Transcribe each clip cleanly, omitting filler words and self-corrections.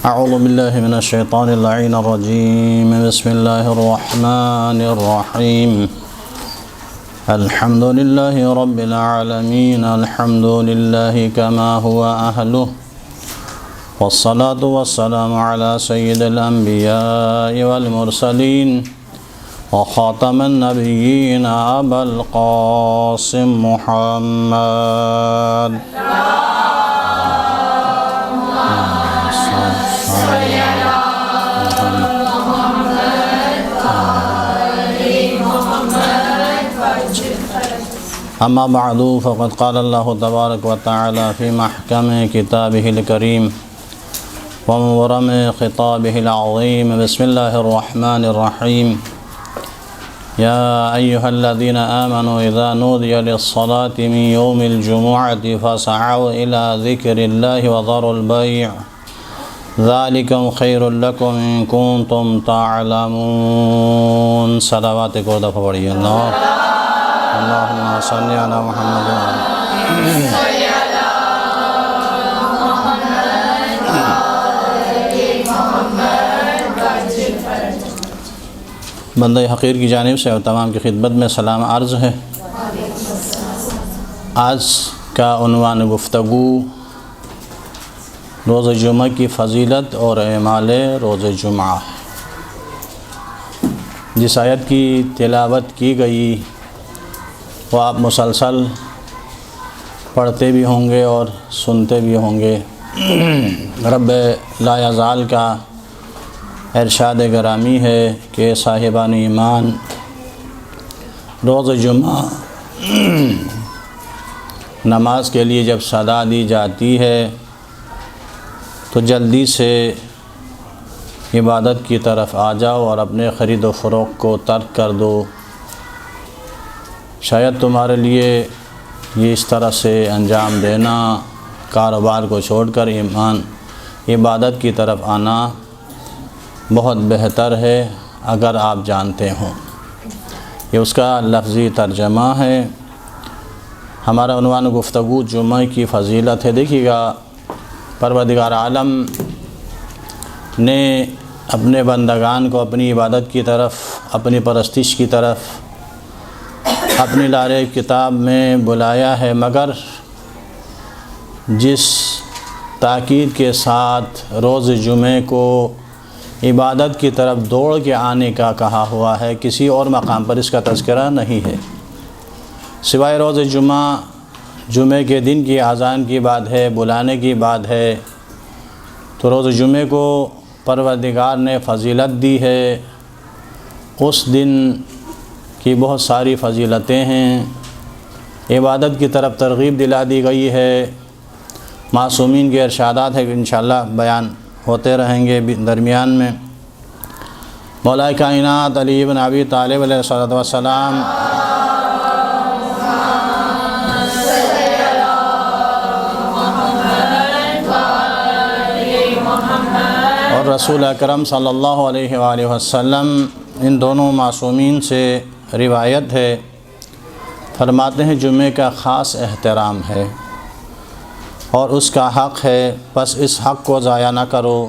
اعوذ باللہ من الشیطان اللعین الرجیم بسم اللہ الرحمن الرحیم الحمد للہ رب العالمین الحمد للہ کما هو اہلہ والصلاة والسلام علی سید الانبیاء والمرسلین وخاتم النبیین ابا القاسم محمد اما بعد فقد قال اللہ تبارک و تعالی فی محکم کتابہ الکریم ومبرم خطابہ العظیم بسم اللہ الرحمن الرحیم یا ایہا الذین آمنوا اذا نودی للصلاة من یوم الجمعة فسعوا الى ذکر اللہ وذروا البیع ذالکم خیر لکم ان کنتم تعلمون۔ صلوات کو دفع پڑھیے اللہم صلی علی محمد بندہ حقیر کی جانب سے اور تمام کی خدمت میں سلام عرض ہے۔ آج کا عنوان گفتگو روز جمعہ کی فضیلت اور اعمال روز جمعہ۔ جس آیت کی تلاوت کی گئی وہ آپ مسلسل پڑھتے بھی ہوں گے اور سنتے بھی ہوں گے۔ رب لا یزال کا ارشاد گرامی ہے کہ صاحبان ایمان روز جمعہ نماز کے لیے جب صدا دی جاتی ہے تو جلدی سے عبادت کی طرف آ جاؤ اور اپنے خرید و فروخت کو ترک کر دو۔ شاید تمہارے لیے یہ اس طرح سے انجام دینا، کاروبار کو چھوڑ کر عبادت کی طرف آنا بہت بہتر ہے اگر آپ جانتے ہوں۔ یہ اس کا لفظی ترجمہ ہے۔ ہمارا عنوان گفتگو جمعہ کی فضیلت ہے۔ دیکھیے گا، پروردگار عالم نے اپنے بندگان کو اپنی عبادت کی طرف، اپنی پرستش کی طرف اپنی لارے کتاب میں بلایا ہے، مگر جس تاکید کے ساتھ روز جمعے کو عبادت کی طرف دوڑ کے آنے کا کہا ہوا ہے، کسی اور مقام پر اس کا تذکرہ نہیں ہے سوائے روز جمعے کے دن کی اذان کی بات ہے، بلانے کی بات ہے۔ تو روز جمعے کو پروردگار نے فضیلت دی ہے۔ اس دن کی بہت ساری فضیلتیں ہیں، عبادت کی طرف ترغیب دلا دی گئی ہے۔ معصومین کے ارشادات ہیں کہ انشاءاللہ بیان ہوتے رہیں گے درمیان میں۔ مولا کائنات علی بن ابی طالب علیہ السلام اور رسول اکرم صلی اللہ علیہ وآلہ وسلم، ان دونوں معصومین سے روایت ہے، فرماتے ہیں جمعے کا خاص احترام ہے اور اس کا حق ہے، بس اس حق کو ضائع نہ کرو،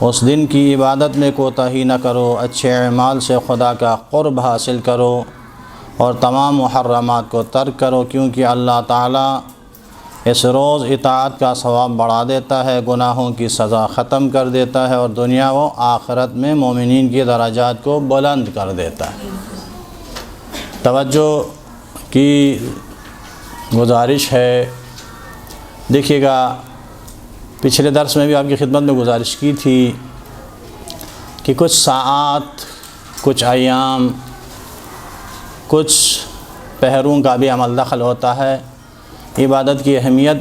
اس دن کی عبادت میں کوتاہی نہ کرو، اچھے اعمال سے خدا کا قرب حاصل کرو اور تمام محرمات کو ترک کرو، کیونکہ اللہ تعالیٰ اس روز اطاعت کا ثواب بڑھا دیتا ہے، گناہوں کی سزا ختم کر دیتا ہے اور دنیا و آخرت میں مومنین کی درجات کو بلند کر دیتا ہے۔ توجہ کی گزارش ہے۔ دیکھیے گا، پچھلے درس میں بھی آپ کی خدمت میں گزارش کی تھی کہ کچھ ساعات، کچھ ایام، کچھ پہروں کا بھی عمل دخل ہوتا ہے۔ عبادت کی اہمیت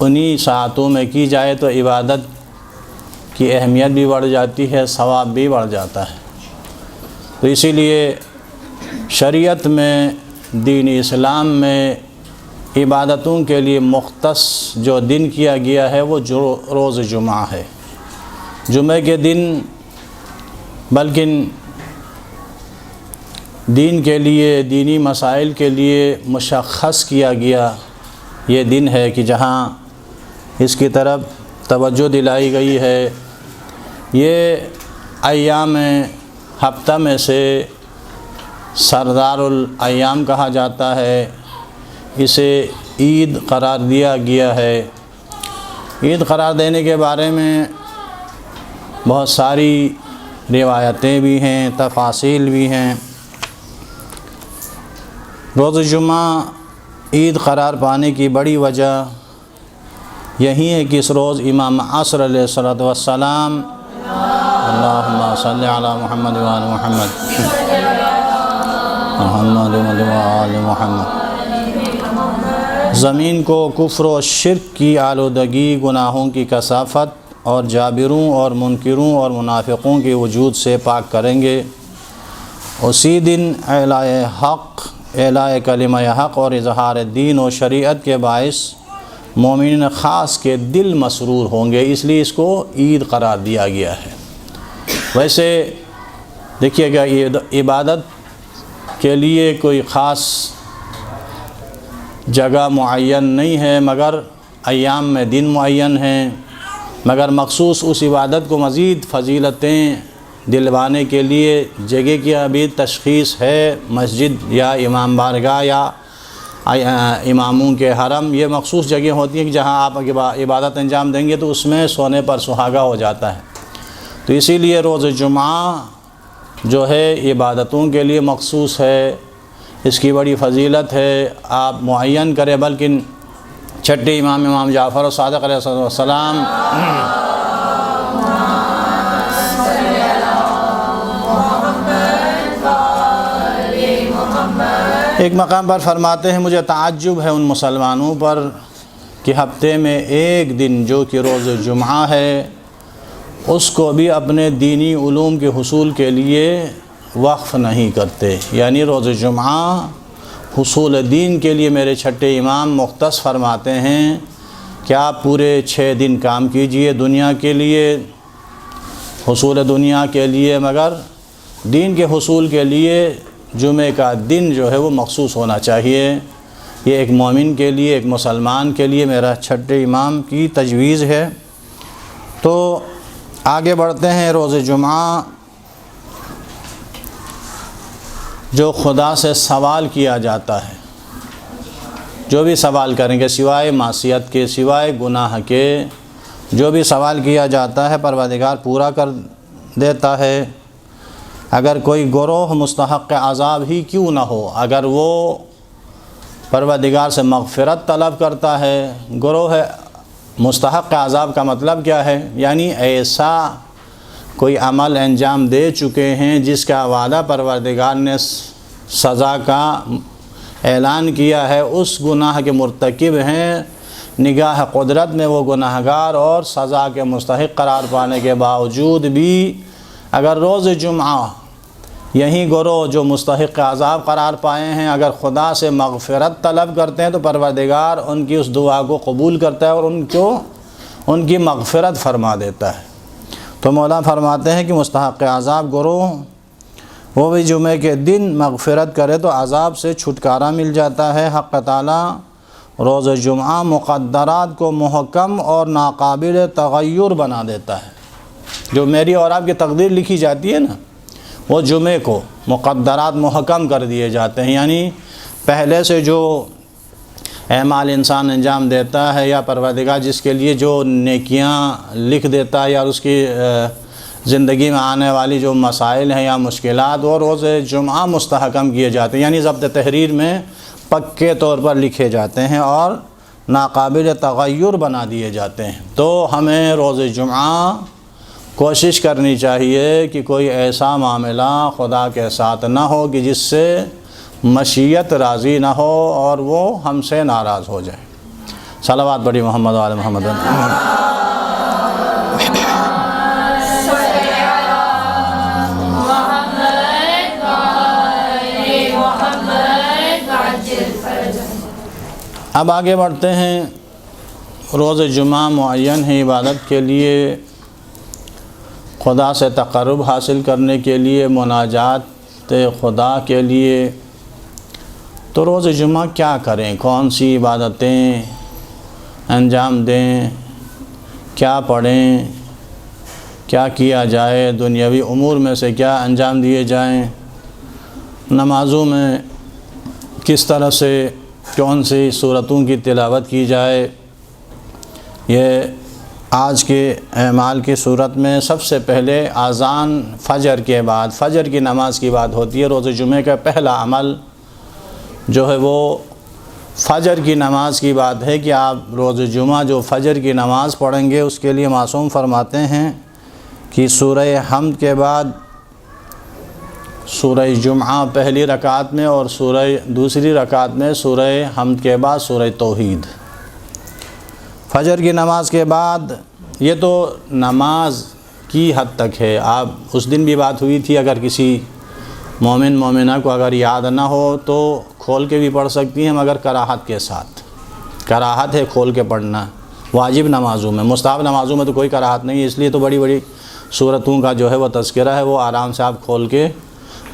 انہی ساعتوں میں کی جائے تو عبادت کی اہمیت بھی بڑھ جاتی ہے، ثواب بھی بڑھ جاتا ہے۔ تو اسی لیے شریعت میں، دین اسلام میں عبادتوں کے لیے مختص جو دن کیا گیا ہے وہ روز جمعہ ہے۔ جمعہ کے دن بلکہ دین کے لیے، دینی مسائل کے لیے مشخص کیا گیا یہ دن ہے کہ جہاں اس کی طرف توجہ دلائی گئی ہے یہ ایام ہفتہ میں سے سردار الایام کہا جاتا ہے، اسے عید قرار دیا گیا ہے۔ عید قرار دینے کے بارے میں بہت ساری روایتیں بھی ہیں، تفاصیل بھی ہیں۔ روز جمعہ عید قرار پانے کی بڑی وجہ یہی ہے کہ اس روز امام عصر علیہ الصلوۃ والسلام اللہم صلی علی محمد وآل محمد محمد وآل محمد زمین کو کفر و شرک کی آلودگی، گناہوں کی کثافت اور جابروں اور منکروں اور منافقوں کے وجود سے پاک کریں گے۔ اسی دن اعلاء حق، اعلاء کلمہ حق اور اظہار دین و شریعت کے باعث مومنین خاص کے دل مسرور ہوں گے، اس لیے اس کو عید قرار دیا گیا ہے۔ ویسے دیکھیے گا، عبادت کے لیے کوئی خاص جگہ معین نہیں ہے، مگر ایام میں دن معین ہیں، مگر مخصوص اس عبادت کو مزید فضیلتیں دلوانے کے لیے جگہ کی ابھی تشخیص ہے۔ مسجد یا امام بارگاہ یا اماموں کے حرم، یہ مخصوص جگہ ہوتی ہیں کہ جہاں آپ عبادت انجام دیں گے تو اس میں سونے پر سہاگا ہو جاتا ہے۔ تو اسی لیے روز جمعہ جو ہے عبادتوں کے لیے مخصوص ہے، اس کی بڑی فضیلت ہے۔ آپ معین کریں، بلکہ چھٹے امام جعفر صادق علیہ السلام ایک مقام پر فرماتے ہیں، مجھے تعجب ہے ان مسلمانوں پر کہ ہفتے میں ایک دن جو کہ روز جمعہ ہے، اس کو بھی اپنے دینی علوم کے حصول کے لیے وقف نہیں کرتے۔ یعنی روز جمعہ حصول دین کے لیے میرے چھٹے امام مختص فرماتے ہیں کہ آپ پورے 6 دن کام کیجئے دنیا کے لیے، حصول دنیا کے لیے، مگر دین کے حصول کے لیے جمعہ کا دن جو ہے وہ مخصوص ہونا چاہیے۔ یہ ایک مومن کے لیے، ایک مسلمان کے لیے میرا چھٹے امام کی تجویز ہے۔ تو آگے بڑھتے ہیں۔ روز جمعہ جو خدا سے سوال کیا جاتا ہے، جو بھی سوال کریں گے سوائے معصیت کے، سوائے گناہ کے، جو بھی سوال کیا جاتا ہے پروردگار پورا کر دیتا ہے۔ اگر کوئی گروہ مستحق عذاب ہی کیوں نہ ہو، اگر وہ پروردگار سے مغفرت طلب کرتا ہے، گروہ مستحق عذاب کا مطلب کیا ہے؟ یعنی ایسا کوئی عمل انجام دے چکے ہیں جس کا وعدہ پروردگار نے سزا کا اعلان کیا ہے، اس گناہ کے مرتکب ہیں، نگاہ قدرت میں وہ گناہگار اور سزا کے مستحق قرار پانے کے باوجود بھی اگر روز جمعہ یہی گروہ جو مستحق عذاب قرار پائے ہیں اگر خدا سے مغفرت طلب کرتے ہیں تو پروردگار ان کی اس دعا کو قبول کرتا ہے اور ان کی مغفرت فرما دیتا ہے۔ تو مولا فرماتے ہیں کہ مستحق عذاب گروہ وہ بھی جمعے کے دن مغفرت کرے تو عذاب سے چھٹکارا مل جاتا ہے۔ حق تعالی روز جمعہ مقدرات کو محکم اور ناقابل تغیر بنا دیتا ہے۔ جو میری اور آپ کی تقدیر لکھی جاتی ہے نا، وہ جمعے کو مقدرات محکم کر دیے جاتے ہیں۔ یعنی پہلے سے جو اعمال انسان انجام دیتا ہے یا پروردگار جس کے لیے جو نیکیاں لکھ دیتا ہے یا اس کی زندگی میں آنے والی جو مسائل ہیں یا مشکلات، وہ روز جمعہ مستحکم کیے جاتے ہیں، یعنی ضبط تحریر میں پکے طور پر لکھے جاتے ہیں اور ناقابل تغیر بنا دیے جاتے ہیں۔ تو ہمیں روز جمعہ کوشش کرنی چاہیے کہ کوئی ایسا معاملہ خدا کے ساتھ نہ ہو کہ جس سے مشیت راضی نہ ہو اور وہ ہم سے ناراض ہو جائے۔ صلوات پڑھی محمد و آل محمد۔ اب آگے بڑھتے ہیں۔ روز جمعہ معین ہے عبادت کے لیے، خدا سے تقرب حاصل کرنے کے لیے، مناجات خدا کے لیے۔ تو روز جمعہ کیا کریں، کون سی عبادتیں انجام دیں، کیا پڑھیں؟ کیا کیا جائے، دنیاوی امور میں سے کیا انجام دیے جائیں، نمازوں میں کس طرح سے کون سی صورتوں کی تلاوت کی جائے۔ یہ آج کے اعمال کی صورت میں سب سے پہلے اذان فجر کے بعد، فجر کی نماز کی بات ہوتی ہے۔ روز جمعہ کا پہلا عمل جو ہے وہ فجر کی نماز کی بات ہے کہ آپ روز جمعہ جو فجر کی نماز پڑھیں گے، اس کے لیے معصوم فرماتے ہیں کہ سورہ حمد کے بعد سورہ جمعہ پہلی رکعت میں اور سورہ دوسری رکعت میں سورہ حمد کے بعد سورہ توحید۔ فجر کی نماز کے بعد یہ تو نماز کی حد تک ہے۔ آپ اس دن بھی بات ہوئی تھی، اگر کسی مومن مومنہ کو اگر یاد نہ ہو تو کھول کے بھی پڑھ سکتی ہیں، مگر کراہت کے ساتھ۔ کراہت ہے کھول کے پڑھنا واجب نمازوں میں، مستحب نمازوں میں تو کوئی کراہت نہیں ہے۔ اس لیے تو بڑی بڑی صورتوں کا جو ہے وہ تذکرہ ہے، وہ آرام سے آپ کھول کے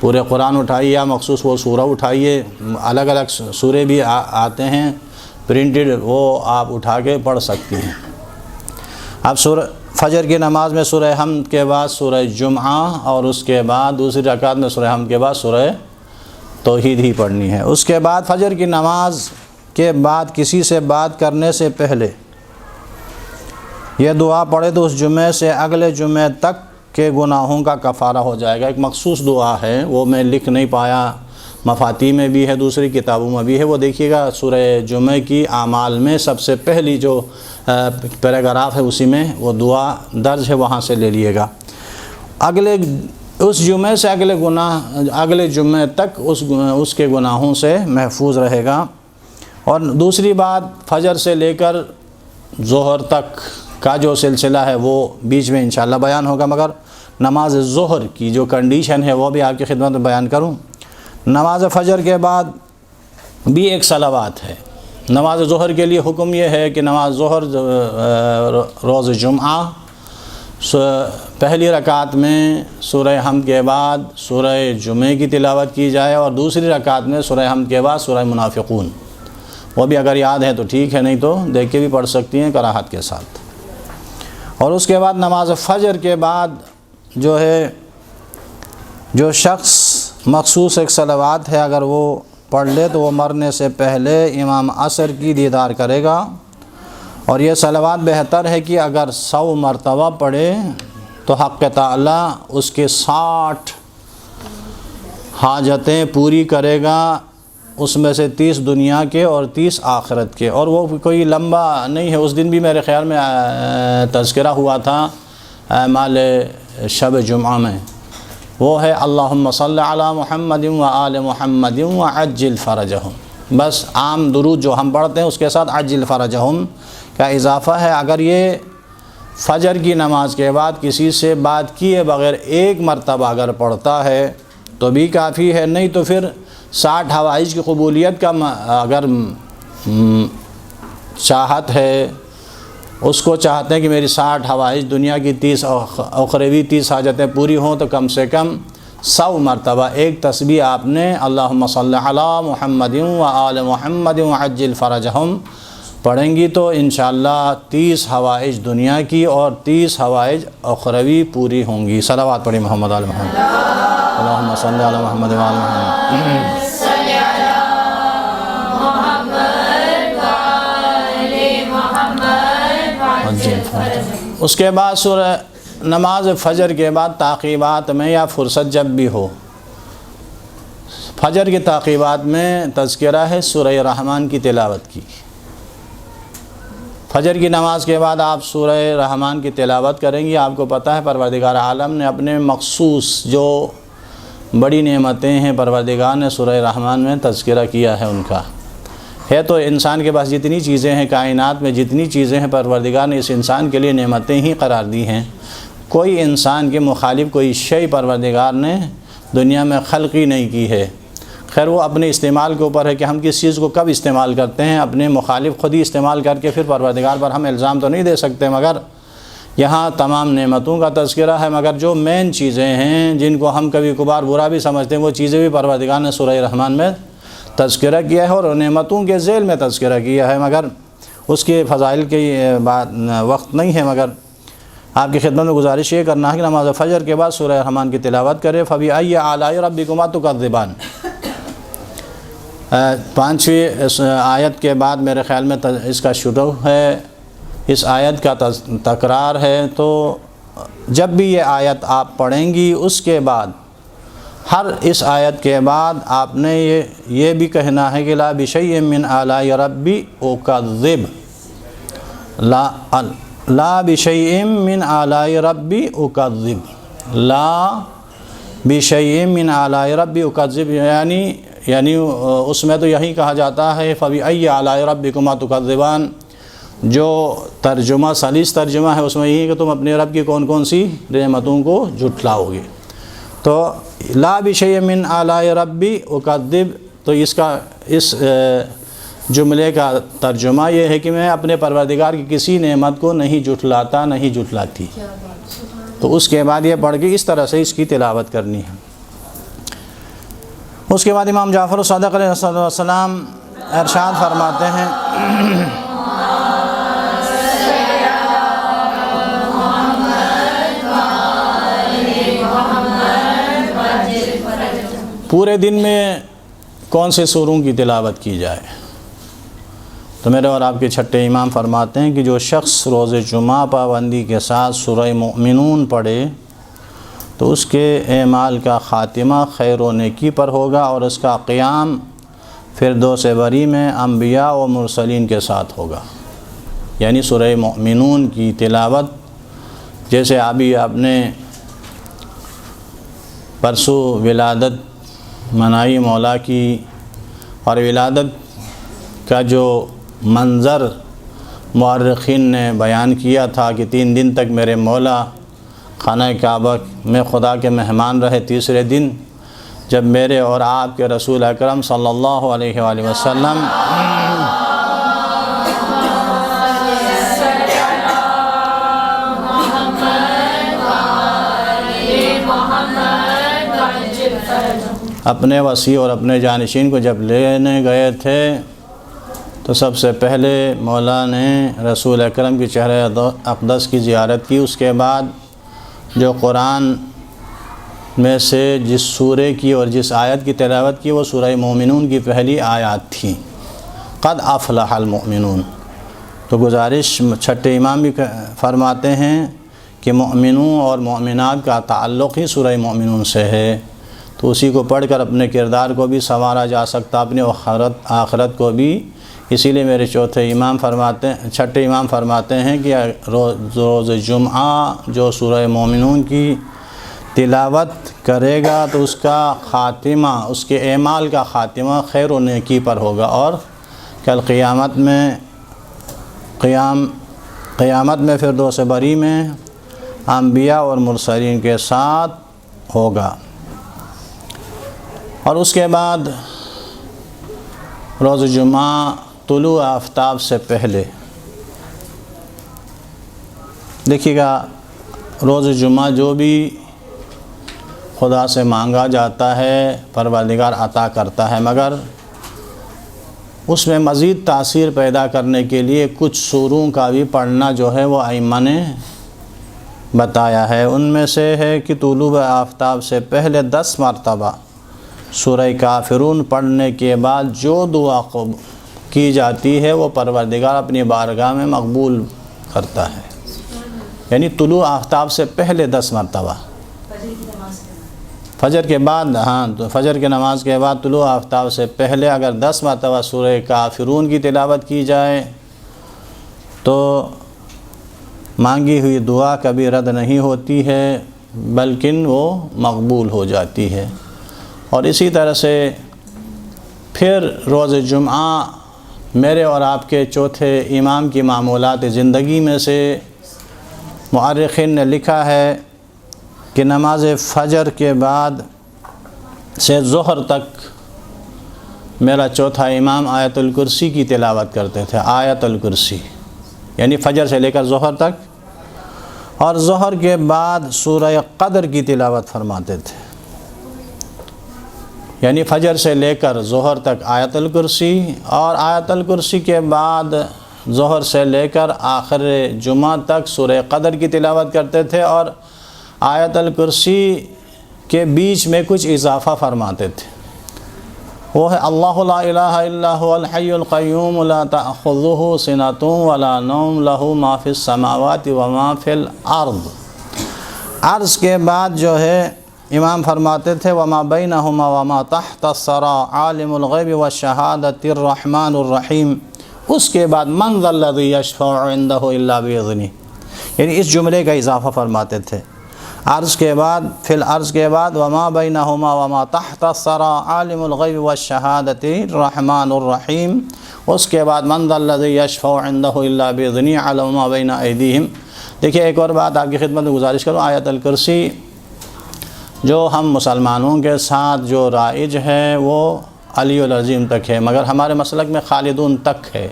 پورے قرآن اٹھائیے یا مخصوص وہ سورہ اٹھائیے۔ الگ الگ سورے بھی آتے ہیں پرنٹڈ، وہ آپ اٹھا کے پڑھ سکتی ہیں۔ اب فجر کی نماز میں سورہ حمد کے بعد سورہ جمعہ اور اس کے بعد دوسری رکعت میں سورہ حمد کے بعد سورہ توحید ہی پڑھنی ہے۔ اس کے بعد فجر کی نماز کے بعد کسی سے بات کرنے سے پہلے یہ دعا پڑھے تو اس جمعے سے اگلے جمعے تک کے گناہوں کا کفارہ ہو جائے گا۔ ایک مخصوص دعا ہے، وہ میں لکھ نہیں پایا، مفاتی میں بھی ہے، دوسری کتابوں میں بھی ہے، وہ دیکھیے گا سورہ جمعہ کی اعمال میں سب سے پہلی جو پیراگراف ہے اسی میں وہ دعا درج ہے، وہاں سے لے لیے گا۔ اس جمعے سے اگلے جمعے تک اس کے گناہوں سے محفوظ رہے گا۔ اور دوسری بات، فجر سے لے کر ظہر تک کا جو سلسلہ ہے وہ بیچ میں انشاءاللہ بیان ہوگا، مگر نماز ظہر کی جو کنڈیشن ہے وہ بھی آپ کی خدمت میں بیان کروں۔ نماز فجر کے بعد بھی ایک صلوات ہے۔ نماز ظہر کے لیے حکم یہ ہے کہ نماز ظہر روز جمعہ پہلی رکعت میں سورہ حمد کے بعد سورہ جمعہ کی تلاوت کی جائے اور دوسری رکعت میں سورہ حمد کے بعد سورہ منافقون۔ وہ بھی اگر یاد ہے تو ٹھیک ہے، نہیں تو دیکھ کے بھی پڑھ سکتی ہیں کراہت کے ساتھ۔ اور اس کے بعد نماز فجر کے بعد جو ہے جو شخص مخصوص ایک صلوات ہے، اگر وہ پڑھ لے تو وہ مرنے سے پہلے امام عصر کی دیدار کرے گا۔ اور یہ صلوات بہتر ہے کہ اگر 100 مرتبہ پڑھے تو حق تعالی اس کے 60 حاجتیں پوری کرے گا، اس میں سے 30 دنیا کے اور 30 آخرت کے۔ اور وہ کوئی لمبا نہیں ہے، اس دن بھی میرے خیال میں تذکرہ ہوا تھا اعمال شب جمعہ میں، وہ ہے اللہم صلی علی محمد و آل محمد وعجل فرجہم۔ بس عام درود جو ہم پڑھتے ہیں اس کے ساتھ عجل فرجہم کا اضافہ ہے۔ اگر یہ فجر کی نماز کے بعد کسی سے بات کیے بغیر ایک مرتبہ اگر پڑھتا ہے تو بھی کافی ہے، نہیں تو پھر 60 حوائج کی قبولیت کا اگر چاہت ہے، اس کو چاہتے ہیں کہ میری 60 حوائج دنیا کی 30 اخروی 30 حاجتیں پوری ہوں، تو کم سے کم 100 مرتبہ ایک تسبیح آپ نے اللہم صلی علی محمد و آل محمد وعجل فرجہم پڑھیں گی تو انشاءاللہ 30 حوائج دنیا کی اور 30 حوائج اخروی پوری ہوں گی۔ صلوات پڑھی محمد آل محمد، اللہم صلی علی محمد و آل محمد۔ اس کے بعد سورہ نماز فجر کے بعد تعقیبات میں یا فرصت جب بھی ہو، فجر کی تعقیبات میں تذکرہ ہے سورہ رحمان کی تلاوت کی۔ فجر کی نماز کے بعد آپ سورہ رحمان کی تلاوت کریں گی۔ آپ کو پتہ ہے پروردگار عالم نے اپنے مخصوص جو بڑی نعمتیں ہیں پروردگار نے سورہ رحمان میں تذکرہ کیا ہے ان کا۔ ہے تو انسان کے پاس جتنی چیزیں ہیں، کائنات میں جتنی چیزیں ہیں، پروردگار نے اس انسان کے لیے نعمتیں ہی قرار دی ہیں۔ کوئی انسان کے مخالف کوئی شے پروردگار نے دنیا میں خلق ہی نہیں کی ہے۔ خیر وہ اپنے استعمال کے اوپر ہے کہ ہم کس چیز کو کب استعمال کرتے ہیں، اپنے مخالف خود ہی استعمال کر کے پھر پروردگار پر ہم الزام تو نہیں دے سکتے، مگر یہاں تمام نعمتوں کا تذکرہ ہے۔ مگر جو مین چیزیں ہیں جن کو ہم کبھی کبھار برا بھی سمجھتے ہیں، وہ چیزیں بھی پروردگار نے سورہ رحمان میں تذکرہ کیا ہے اور نعمتوں کے ذیل میں تذکرہ کیا ہے، مگر اس کے فضائل کی بات وقت نہیں ہے، مگر آپ کی خدمت میں گزارش یہ کرنا ہے کہ نماز فجر کے بعد سورہ رحمان کی تلاوت کرے۔ فَبِأَيِّ آلَاءِ رَبِّكُمَا تُكَذِّبَانِ، 5ویں آیت کے بعد میرے خیال میں اس کا شروع ہے، اس آیت کا تکرار ہے۔ تو جب بھی یہ آیت آپ پڑھیں گی اس کے بعد ہر اس آیت کے بعد آپ نے یہ بھی کہنا ہے کہ لا بشیء من آلاء ربی اکذب، لا بشیء من آلاء ربی اکذب، لا بشیء من آلاء ربی اکذب، یعنی اس میں تو یہی کہا جاتا ہے فبأي آلاء ربكما تكذبان، جو ترجمہ سلیس ترجمہ ہے اس میں یہی کہ تم اپنے رب کی کون کون سی نعمتوں کو جھٹلاؤ گے۔ تو لا بشیء من آلاء ربی اکذب، تو اس جملے کا ترجمہ یہ ہے کہ میں اپنے پروردگار کی کسی نعمت کو نہیں جھٹلاتا، نہیں جھٹلاتی۔ تو اس کے بعد یہ پڑھ کے اس طرح سے اس کی تلاوت کرنی ہے۔ اس کے بعد امام جعفر الصادق علیہ السلام ارشاد فرماتے ہیں پورے دن میں کون سے سوروں کی تلاوت کی جائے؟ تو میرے اور آپ کے چھٹے امام فرماتے ہیں کہ جو شخص روز جمعہ پابندی کے ساتھ سورہ مؤمنون پڑھے تو اس کے اعمال کا خاتمہ خیر و نیکی پر ہوگا، اور اس کا قیام فردوس بری میں انبیاء و مرسلین کے ساتھ ہوگا۔ یعنی سورہ مؤمنون کی تلاوت، جیسے ابھی آپ نے پرسوں ولادت منائی مولا کی، اور ولادت کا جو منظر مورخین نے بیان کیا تھا کہ 3 دن تک میرے مولا خانہ کعبہ میں خدا کے مہمان رہے، تیسرے دن جب میرے اور آپ کے رسول اکرم صلی اللہ علیہ وآلہ وسلم اپنے وصی اور اپنے جانشین کو جب لینے گئے تھے تو سب سے پہلے مولا نے رسول اکرم کی چہرہ اقدس کی زیارت کی۔ اس کے بعد جو قرآن میں سے جس سورے کی اور جس آیت کی تلاوت کی وہ سورہ مومنون کی پہلی آیات تھی، قد افلح المؤمنون۔ تو گزارش چھٹے امام بھی فرماتے ہیں کہ مؤمنوں اور مؤمنات کا تعلق ہی سورہ مومنون سے ہے، تو اسی کو پڑھ کر اپنے کردار کو بھی سنوارا جا سکتا، اپنے آخرت کو بھی۔ اسی لیے میرے چھٹے امام فرماتے ہیں کہ روز جمعہ جو سورہ مومنون کی تلاوت کرے گا تو اس کا خاتمہ، اس کے اعمال کا خاتمہ خیر و نیکی پر ہوگا، اور کل قیامت میں فردوس بری میں انبیاء اور مرسلین کے ساتھ ہوگا۔ اور اس کے بعد روز جمعہ طلوع آفتاب سے پہلے، دیکھیے گا روز جمعہ جو بھی خدا سے مانگا جاتا ہے پروردگار عطا کرتا ہے، مگر اس میں مزید تاثیر پیدا کرنے کے لیے کچھ سوروں کا بھی پڑھنا جو ہے وہ ائمہ نے بتایا ہے۔ ان میں سے ہے کہ طلوع آفتاب سے پہلے 10 مرتبہ سورہ کافرون پڑھنے کے بعد جو دعا کی جاتی ہے وہ پروردگار اپنی بارگاہ میں مقبول کرتا ہے۔ یعنی طلوع آفتاب سے پہلے 10 مرتبہ، فجر کے بعد، تو فجر کی نماز کے بعد طلوع آفتاب سے پہلے اگر 10 مرتبہ سورہ کافرون کی تلاوت کی جائے تو مانگی ہوئی دعا کبھی رد نہیں ہوتی ہے بلکہ وہ مقبول ہو جاتی ہے۔ اور اسی طرح سے پھر روز جمعہ میرے اور آپ کے چوتھے امام کی معمولات زندگی میں سے مؤرخین نے لکھا ہے کہ نماز فجر کے بعد سے ظہر تک میرا چوتھا امام آیت الکرسی کی تلاوت کرتے تھے، آیت الکرسی، یعنی فجر سے لے کر ظہر تک، اور ظہر کے بعد سورہ قدر کی تلاوت فرماتے تھے۔ یعنی فجر سے لے کر ظہر تک آیت الکرسی، اور آیت الکرسی کے بعد ظہر سے لے کر آخر جمعہ تک سورہ قدر کی تلاوت کرتے تھے، اور آیت الکرسی کے بیچ میں کچھ اضافہ فرماتے تھے، وہ ہے اللہ لا الہ الا هو الحی القیوم لا تأخذہ سنۃ ولا نوم لہ ما فی السماوات وما فی الارض۔ عرض کے بعد جو ہے امام فرماتے تھے وما بینہما وما تحت الثری عالم الغیب والشہادۃ الرحمن الرحیم۔ اس کے بعد من ذا الذی یشفع عندہ الا باذنہ، یعنی اس جملے کا اضافہ فرماتے تھے۔ عرض کے بعد فی الارض کے بعد وما بینہما وما تحت الثری عالم الغیب والشہادۃ الرحمن الرحیم، اس کے بعد من ذا الذی یشفع عندہ الا باذنہ یعلم ما بین ایدیہم۔ دیکھیے ایک اور بات آپ کی خدمت میں گزارش کروں، آیت الکرسی جو ہم مسلمانوں کے ساتھ جو رائج ہے وہ علی العظیم تک ہے، مگر ہمارے مسلک میں خالدون تک ہے۔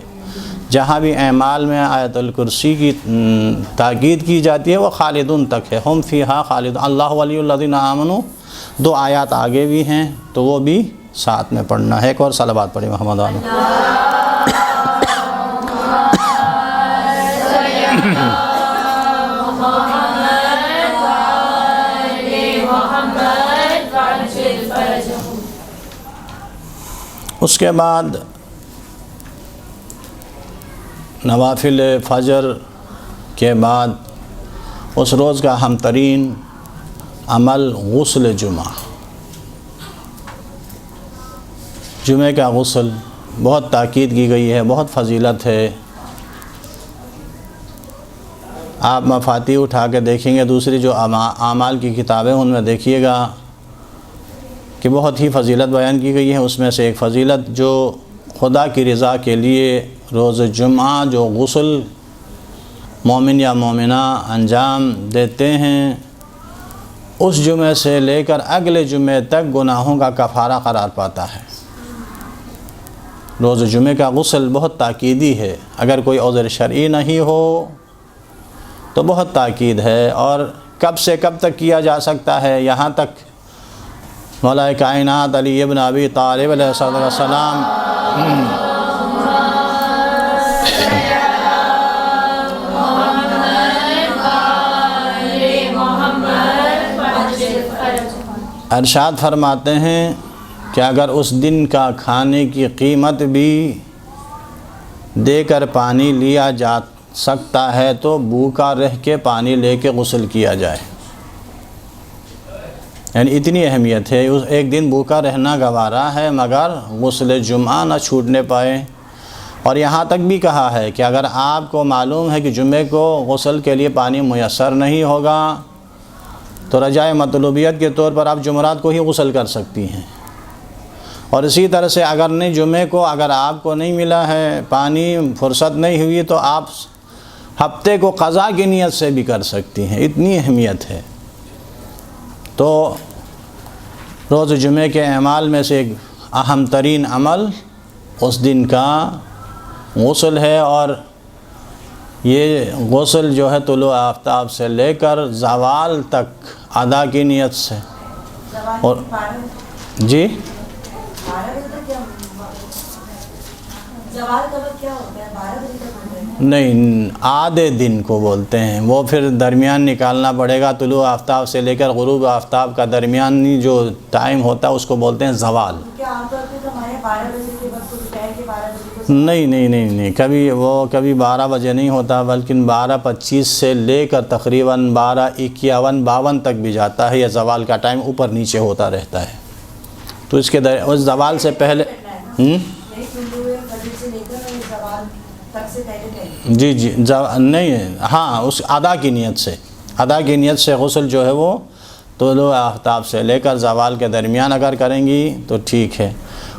جہاں بھی اعمال میں آیت الکرسی کی تاکید کی جاتی ہے وہ خالدون تک ہے، ہم فیہا خالدون، اللہ ولی الذین آمنوا، دو آیات آگے بھی ہیں تو وہ بھی ساتھ میں پڑھنا ہے۔ ایک اور صلوات پڑھیں محمد علیہ۔ اس کے بعد نوافل فجر کے بعد اس روز کا اہم ترین عمل غسل جمعہ۔ جمعہ کا غسل بہت تاکید کی گئی ہے، بہت فضیلت ہے۔ آپ مفاتیح اٹھا کے دیکھیں گے، دوسری جو اعمال کی کتابیں ان میں دیکھیے گا کہ بہت ہی فضیلت بیان کی گئی ہے۔ اس میں سے ایک فضیلت جو خدا کی رضا کے لیے روز جمعہ جو غسل مومن یا مومنہ انجام دیتے ہیں، اس جمعے سے لے کر اگلے جمعے تک گناہوں کا کفارہ قرار پاتا ہے۔ روز جمعے کا غسل بہت تاکیدی ہے، اگر کوئی عذر شرعی نہیں ہو تو بہت تاکید ہے، اور کب سے کب تک کیا جا سکتا ہے؟ یہاں تک مولا کائنات علی ابن ابی طالب علیہ السلام ارشاد فرماتے ہیں کہ اگر اس دن کا کھانے کی قیمت بھی دے کر پانی لیا جا سکتا ہے تو بھوکا رہ کے پانی لے کے غسل کیا جائے، یعنی اتنی اہمیت ہے۔ ایک دن بھوکا رہنا گوارا ہے مگر غسل جمعہ نہ چھوٹنے پائے۔ اور یہاں تک بھی کہا ہے کہ اگر آپ کو معلوم ہے کہ جمعے کو غسل کے لیے پانی میسر نہیں ہوگا تو رجائے مطلوبیت کے طور پر آپ جمعرات کو ہی غسل کر سکتی ہیں۔ اور اسی طرح سے اگر نہیں جمعے کو اگر آپ کو نہیں ملا ہے پانی، فرصت نہیں ہوئی، تو آپ ہفتے کو قضا کی نیت سے بھی کر سکتی ہیں، اتنی اہمیت ہے۔ تو روز جمعے کے اعمال میں سے ایک اہم ترین عمل اس دن کا غسل ہے، اور یہ غسل جو ہے طلوع آفتاب سے لے کر زوال تک ادا کی نیت سے۔ اور جی نہیں، آدھے دن کو بولتے ہیں، وہ پھر درمیان نکالنا پڑے گا۔ طلوع آفتاب سے لے کر غروب آفتاب کا درمیانی جو ٹائم ہوتا ہے اس کو بولتے ہیں زوال۔ نہیں، کبھی 12 بجے نہیں ہوتا، بلکہ 12:25 سے لے کر تقریباً 12:51 52 تک بھی جاتا ہے۔ یہ زوال کا ٹائم اوپر نیچے ہوتا رہتا ہے، تو اس زوال سے پہلے جی نہیں، ہاں، اس ادا کی نیت سے غسل جو ہے وہ طلوع آفتاب سے لے کر زوال کے درمیان اگر کریں گی تو ٹھیک ہے۔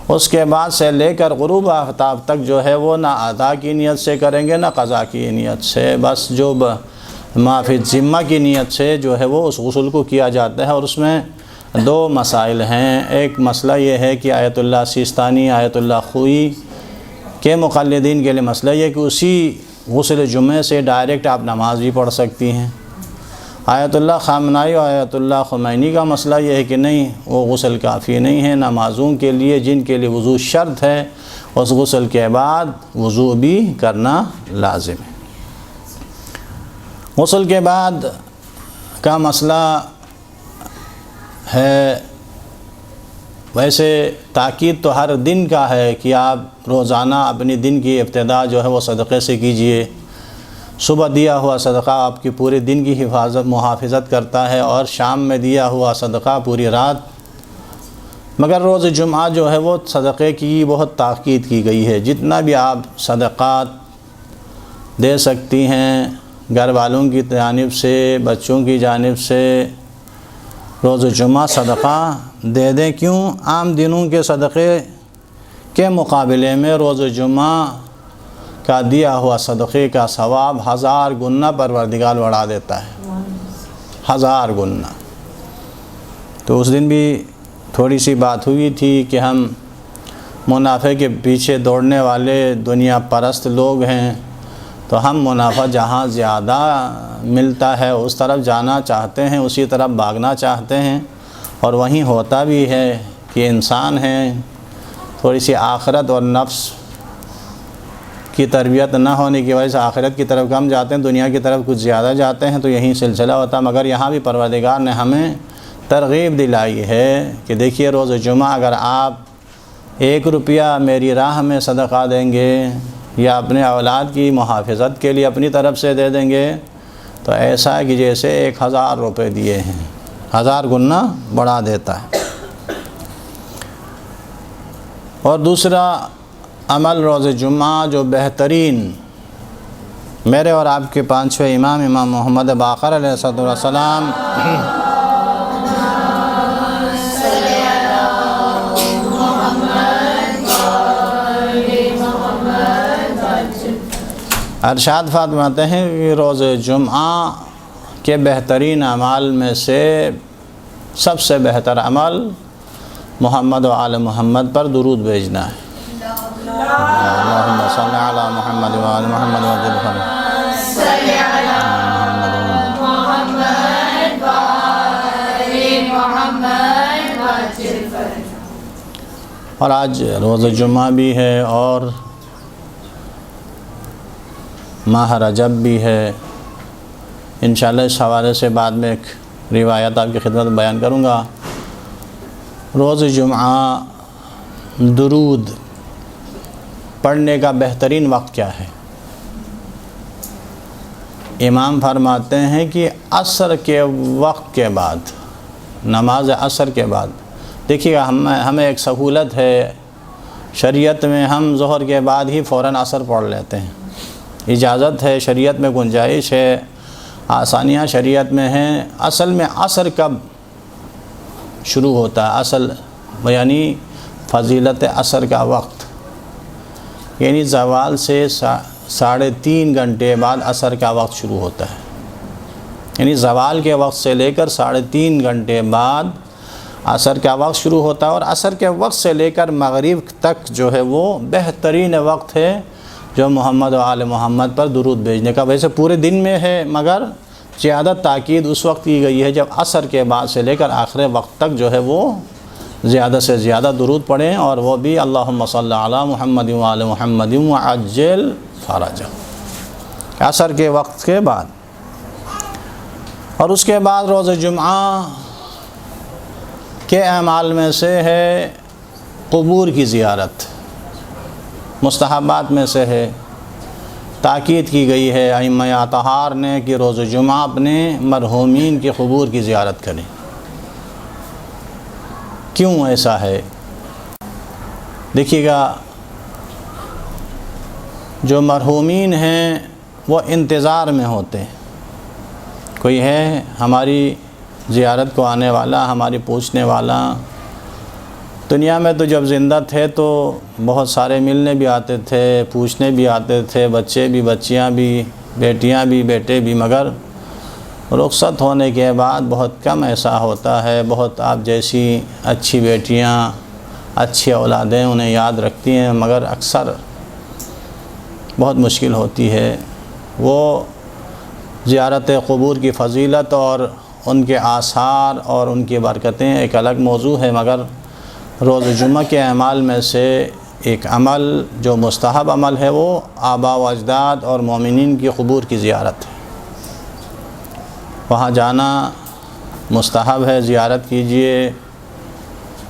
اس کے بعد سے لے کر غروب آفتاب تک جو ہے وہ نہ ادا کی نیت سے کریں گے نہ قضا کی نیت سے، بس جو معافی ذمہ کی نیت سے جو ہے وہ اس غسل کو کیا جاتا ہے۔ اور اس میں دو مسائل ہیں۔ ایک مسئلہ یہ ہے کہ آیت اللہ سیستانی، آیت اللہ خوئی کے مقلدین کے لیے مسئلہ یہ کہ اسی غسل جمعے سے ڈائریکٹ آپ نماز بھی پڑھ سکتی ہیں۔ آیت اللہ خامنائی اور آیت اللہ خمینی کا مسئلہ یہ ہے کہ نہیں، وہ غسل کافی نہیں ہے، نمازوں کے لیے جن کے لیے وضو شرط ہے اس غسل کے بعد وضو بھی کرنا لازم ہے۔ غسل کے بعد کا مسئلہ ہے، ویسے تاکید تو ہر دن کا ہے کہ آپ روزانہ اپنی دن کی ابتدا جو ہے وہ صدقے سے کیجئے۔ صبح دیا ہوا صدقہ آپ کی پورے دن کی محافظت کرتا ہے، اور شام میں دیا ہوا صدقہ پوری رات۔ مگر روز جمعہ جو ہے وہ صدقے کی بہت تاکید کی گئی ہے۔ جتنا بھی آپ صدقات دے سکتی ہیں گھر والوں کی جانب سے، بچوں کی جانب سے، روز جمعہ صدقہ دے دیں۔ کیوں؟ عام دنوں کے صدقے کے مقابلے میں روز جمعہ کا دیا ہوا صدقے کا ثواب 1000 گنا پروردگار بڑھا دیتا ہے، 1000 گنا۔ تو اس دن بھی تھوڑی سی بات ہوئی تھی کہ ہم منافع کے پیچھے دوڑنے والے دنیا پرست لوگ ہیں، تو ہم منافع جہاں زیادہ ملتا ہے اس طرف جانا چاہتے ہیں، اسی طرف بھاگنا چاہتے ہیں، اور وہیں ہوتا بھی ہے کہ انسان ہیں تھوڑی سی آخرت اور نفس کی تربیت نہ ہونے کی وجہ سے آخرت کی طرف کم جاتے ہیں، دنیا کی طرف کچھ زیادہ جاتے ہیں، تو یہی سلسلہ ہوتا ہے۔ مگر یہاں بھی پروردگار نے ہمیں ترغیب دلائی ہے کہ دیکھیے روز جمعہ اگر آپ 1 روپیہ میری راہ میں صدقہ دیں گے یا اپنے اولاد کی محافظت کے لیے اپنی طرف سے دے دیں گے، تو ایسا ہے کہ جیسے 1000 روپے دیے ہیں، 1000 گنا بڑھا دیتا ہے۔ اور دوسرا عمل روز جمعہ جو بہترین میرے اور آپ کے 5ویں امام محمد باقر علیہ السلام ارشاد فرماتے ہیں کہ روز جمعہ کے بہترین اعمال میں سے سب سے بہتر عمل محمد و آل محمد پر درود بھیجنا ہے۔ اللہم صلی علی محمد و آل محمد وعجل اور آج روز جمعہ بھی ہے اور ماہ رجب بھی ہے۔ انشاءاللہ اس حوالے سے بعد میں ایک روایت آپ کی خدمت میں بیان کروں گا۔ روز جمعہ درود پڑھنے کا بہترین وقت کیا ہے؟ امام فرماتے ہیں کہ عصر کے وقت کے بعد، نماز عصر کے بعد۔ دیکھیے ہمیں ایک سہولت ہے شریعت میں، ہم ظہر کے بعد ہی فوراً عصر پڑھ لیتے ہیں، اجازت ہے شریعت میں، گنجائش ہے، آسانیاں شریعت میں ہیں۔ اصل میں عصر کب شروع ہوتا ہے؟ اصل یعنی فضیلت عصر کا وقت یعنی زوال سے 3.5 گھنٹے بعد عصر کا وقت شروع ہوتا ہے، یعنی زوال کے وقت سے لے کر 3.5 گھنٹے بعد عصر کا وقت شروع ہوتا ہے، اور عصر کے وقت سے لے کر مغرب تک جو ہے وہ بہترین وقت ہے جو محمد و آل محمد پر درود بھیجنے کا۔ ویسے پورے دن میں ہے مگر زیادہ تاکید اس وقت کی گئی ہے جب عصر کے بعد سے لے کر آخر وقت تک جو ہے وہ زیادہ سے زیادہ درود پڑھیں، اور وہ بھی اللہم صلی علی محمد و آل محمد وعجل فرجہ، عصر کے وقت کے بعد۔ اور اس کے بعد روز جمعہ کے اعمال میں سے ہے قبور کی زیارت، مستحبات میں سے ہے۔ تاکید کی گئی ہے ائمہ اطہار نے کہ روز جمعہ اپنے مرحومین کی قبور کی زیارت کریں۔ کیوں ایسا ہے؟ دیکھیے گا، جو مرحومین ہیں وہ انتظار میں ہوتے ہیں، کوئی ہے ہماری زیارت کو آنے والا، ہماری پوچھنے والا۔ دنیا میں تو جب زندہ تھے تو بہت سارے ملنے بھی آتے تھے، پوچھنے بھی آتے تھے، بچے بھی، بچیاں بھی، بیٹیاں بھی، بیٹے بھی، مگر رخصت ہونے کے بعد بہت کم ایسا ہوتا ہے۔ بہت آپ جیسی اچھی بیٹیاں، اچھی اولادیں انہیں یاد رکھتی ہیں، مگر اکثر بہت مشکل ہوتی ہے۔ وہ زیارت قبور کی فضیلت اور ان کے آثار اور ان کی برکتیں ایک الگ موضوع ہے، مگر روز جمعہ کے اعمال میں سے ایک عمل جو مستحب عمل ہے وہ آبا و اجداد اور مومنین کی قبور کی زیارت ہے۔ وہاں جانا مستحب ہے، زیارت کیجئے،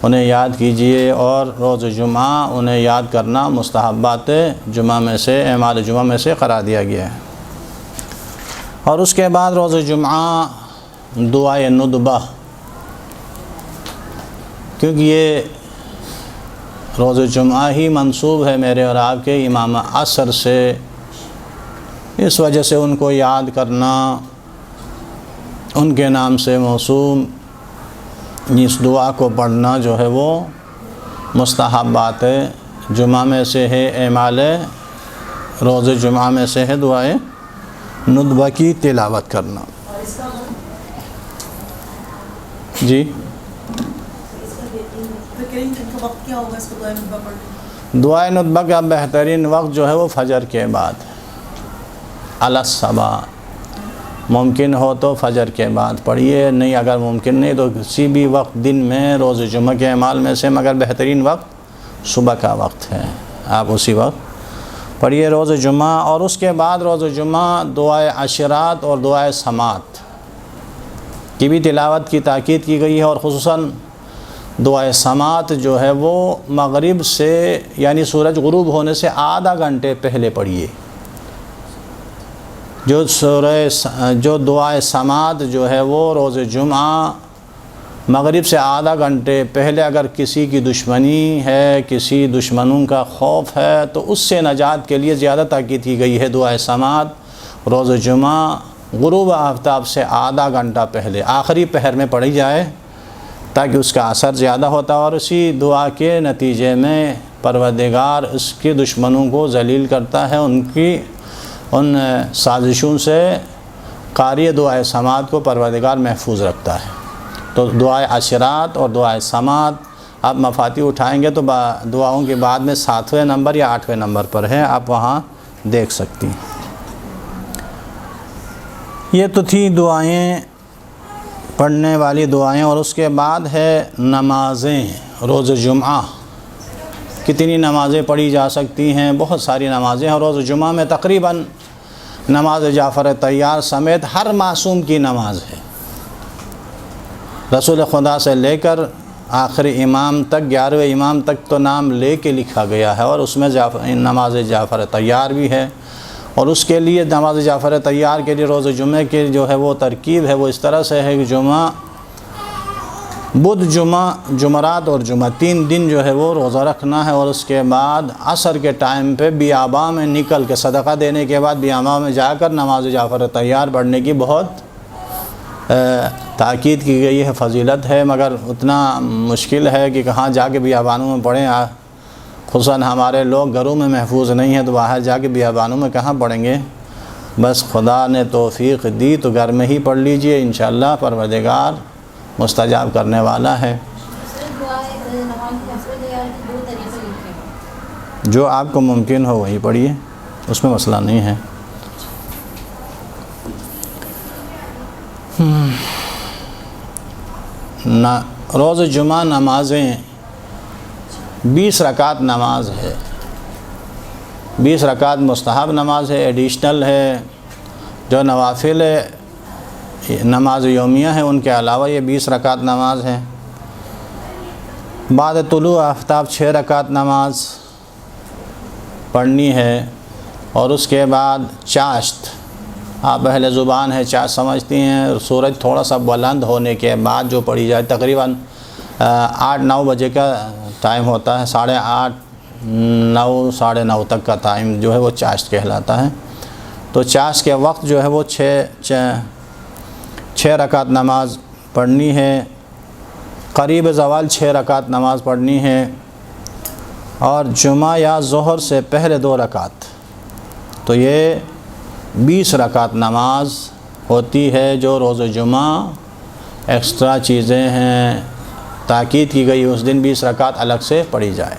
انہیں یاد کیجئے، اور روز جمعہ انہیں یاد کرنا مستحبات جمعہ میں سے، اعمال جمعہ میں سے قرار دیا گیا ہے۔ اور اس کے بعد روز جمعہ دعائے ندبہ، کیونکہ یہ روز جمعہ ہی منسوب ہے میرے اور آپ کے امام عصر سے، اس وجہ سے ان کو یاد کرنا، ان کے نام سے موسوم اس دعا کو پڑھنا جو ہے وہ مستحبات جمعہ میں سے ہے، اعمال روز جمعہ میں سے ہے دعائے ندبہ کی تلاوت کرنا۔ جی دعائے ندبہ کا بہترین وقت جو ہے وہ فجر کے بعد، علی الصباح، ممکن ہو تو فجر کے بعد پڑھیے، نہیں اگر ممکن نہیں تو کسی بھی وقت دن میں روز جمعہ کے اعمال میں سے، مگر بہترین وقت صبح کا وقت ہے، آپ اسی وقت پڑھیے روز جمعہ۔ اور اس کے بعد روز جمعہ دعائے عشرات اور دعائے سماعت کی بھی تلاوت کی تاکید کی گئی ہے، اور خصوصاً دعائے سماعت جو ہے وہ مغرب سے یعنی سورج غروب ہونے سے آدھا گھنٹے پہلے پڑھیے۔ جو دعائے سماعت جو ہے وہ روز جمعہ مغرب سے آدھا گھنٹے پہلے اگر کسی کی دشمنی ہے، کسی دشمنوں کا خوف ہے، تو اس سے نجات کے لیے زیادہ تاکید کی گئی ہے۔ دعائے سماعت روز جمعہ غروب آفتاب سے آدھا گھنٹہ پہلے آخری پہر میں پڑھی جائے تاکہ اس کا اثر زیادہ ہوتا، اور اسی دعا کے نتیجے میں پروردگار اس کے دشمنوں کو ذلیل کرتا ہے، ان سازشوں سے قاری دعائے سماعت کو پروردگار محفوظ رکھتا ہے۔ تو دعائے عشرات اور دعائے سماعت آپ مفاتیح اٹھائیں گے تو دعاؤں کے بعد میں 7ویں نمبر یا 8ویں نمبر پر ہے، آپ وہاں دیکھ سکتی ہیں۔ یہ تو تھی دعائیں، پڑھنے والی دعائیں، اور اس کے بعد ہے نمازیں۔ روز جمعہ کتنی نمازیں پڑھی جا سکتی ہیں؟ بہت ساری نمازیں ہیں روز جمعہ میں، تقریباً نماز جعفر طیار سمیت ہر معصوم کی نماز ہے۔ رسول خدا سے لے کر آخری امام تک، 11ویں امام تک تو نام لے کے لکھا گیا ہے، اور اس میں نماز جعفر طیار بھی ہے۔ اور اس کے لیے نماز جعفر طیار کے لیے روز جمعہ کی جو ہے وہ ترکیب ہے وہ اس طرح سے ہے کہ جمعہ، بدھ، جمعہ، جمعرات اور جمعہ 3 دن جو ہے وہ روزہ رکھنا ہے، اور اس کے بعد عصر کے ٹائم پہ بیاباں میں نکل کے صدقہ دینے کے بعد بیاباں میں جا کر نماز جعفر طیار پڑھنے کی بہت تاکید کی گئی ہے، فضیلت ہے، مگر اتنا مشکل ہے کہ کہاں جا کے بیابانوں میں پڑھیں، خصوصاً ہمارے لوگ گھروں میں محفوظ نہیں ہیں تو باہر جا کے بیابانوں میں کہاں پڑھیں گے۔ بس خدا نے توفیق دی تو گھر میں ہی پڑھ لیجئے، انشاءاللہ پروردگار مستجاب کرنے والا ہے۔ جو آپ کو ممکن ہو وہی پڑھیے، اس میں مسئلہ نہیں ہے۔ روز جمعہ نمازیں 20 رکعت نماز ہے، 20 رکعت مستحب نماز ہے، ایڈیشنل ہے، جو نوافل نماز یومیہ ہے ان کے علاوہ یہ 20 رکعت نماز ہے۔ بعد طلوع آفتاب 6 رکعت نماز پڑھنی ہے، اور اس کے بعد چاشت، آپ اہل زبان ہے چاشت سمجھتی ہیں، سورج تھوڑا سا بلند ہونے کے بعد جو پڑھی جائے، تقریباً 8-9 بجے کا ٹائم ہوتا ہے، 8:30 9 ساڑھے 9 تک کا ٹائم جو ہے وہ چاشت کہلاتا ہے۔ تو چاشت کے وقت جو ہے وہ 6 رکعت نماز پڑھنی ہے، قریب زوال 6 رکعت نماز پڑھنی ہے، اور جمعہ یا ظہر سے پہلے 2 رکعت، تو یہ 20 رکعت نماز ہوتی ہے جو روز جمعہ ایکسٹرا چیزیں ہیں، تاکید کی گئی اس دن 20 رکعت الگ سے پڑھی جائے۔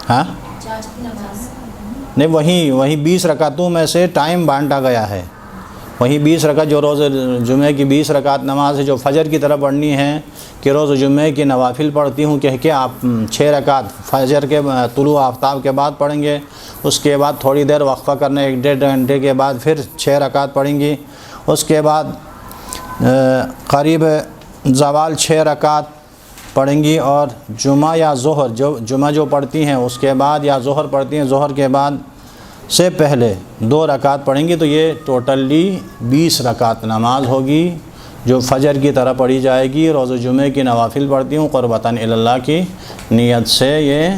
ہاں نہیں، وہیں 20 رکعتوں میں سے ٹائم بانٹا گیا ہے، وہیں 20 رکعت جو روز جمعہ کی 20 رکعت نماز ہے جو فجر کی طرف پڑھنی ہے کہ روز جمعہ کی نوافل پڑھتی ہوں کہہ کے آپ 6 رکعت فجر کے طلوع آفتاب کے بعد پڑھیں گے، اس کے بعد تھوڑی دیر وقفہ کرنے 1-1.5 گھنٹے کے بعد پھر 6 رکعت پڑھیں گی، اس کے بعد قریب زوال 6 رکعت پڑھیں گی، اور جمعہ یا ظہر جمعہ جو پڑھتی ہیں اس کے بعد یا ظہر پڑھتی ہیں ظہر کے بعد سے پہلے 2 رکعت پڑھیں گی، تو یہ ٹوٹلی 20 رکعت نماز ہوگی جو فجر کی طرح پڑھی جائے گی۔ روز جمعہ کی نوافل پڑھتی ہوں قربتاً الی اللہ کی نیت سے یہ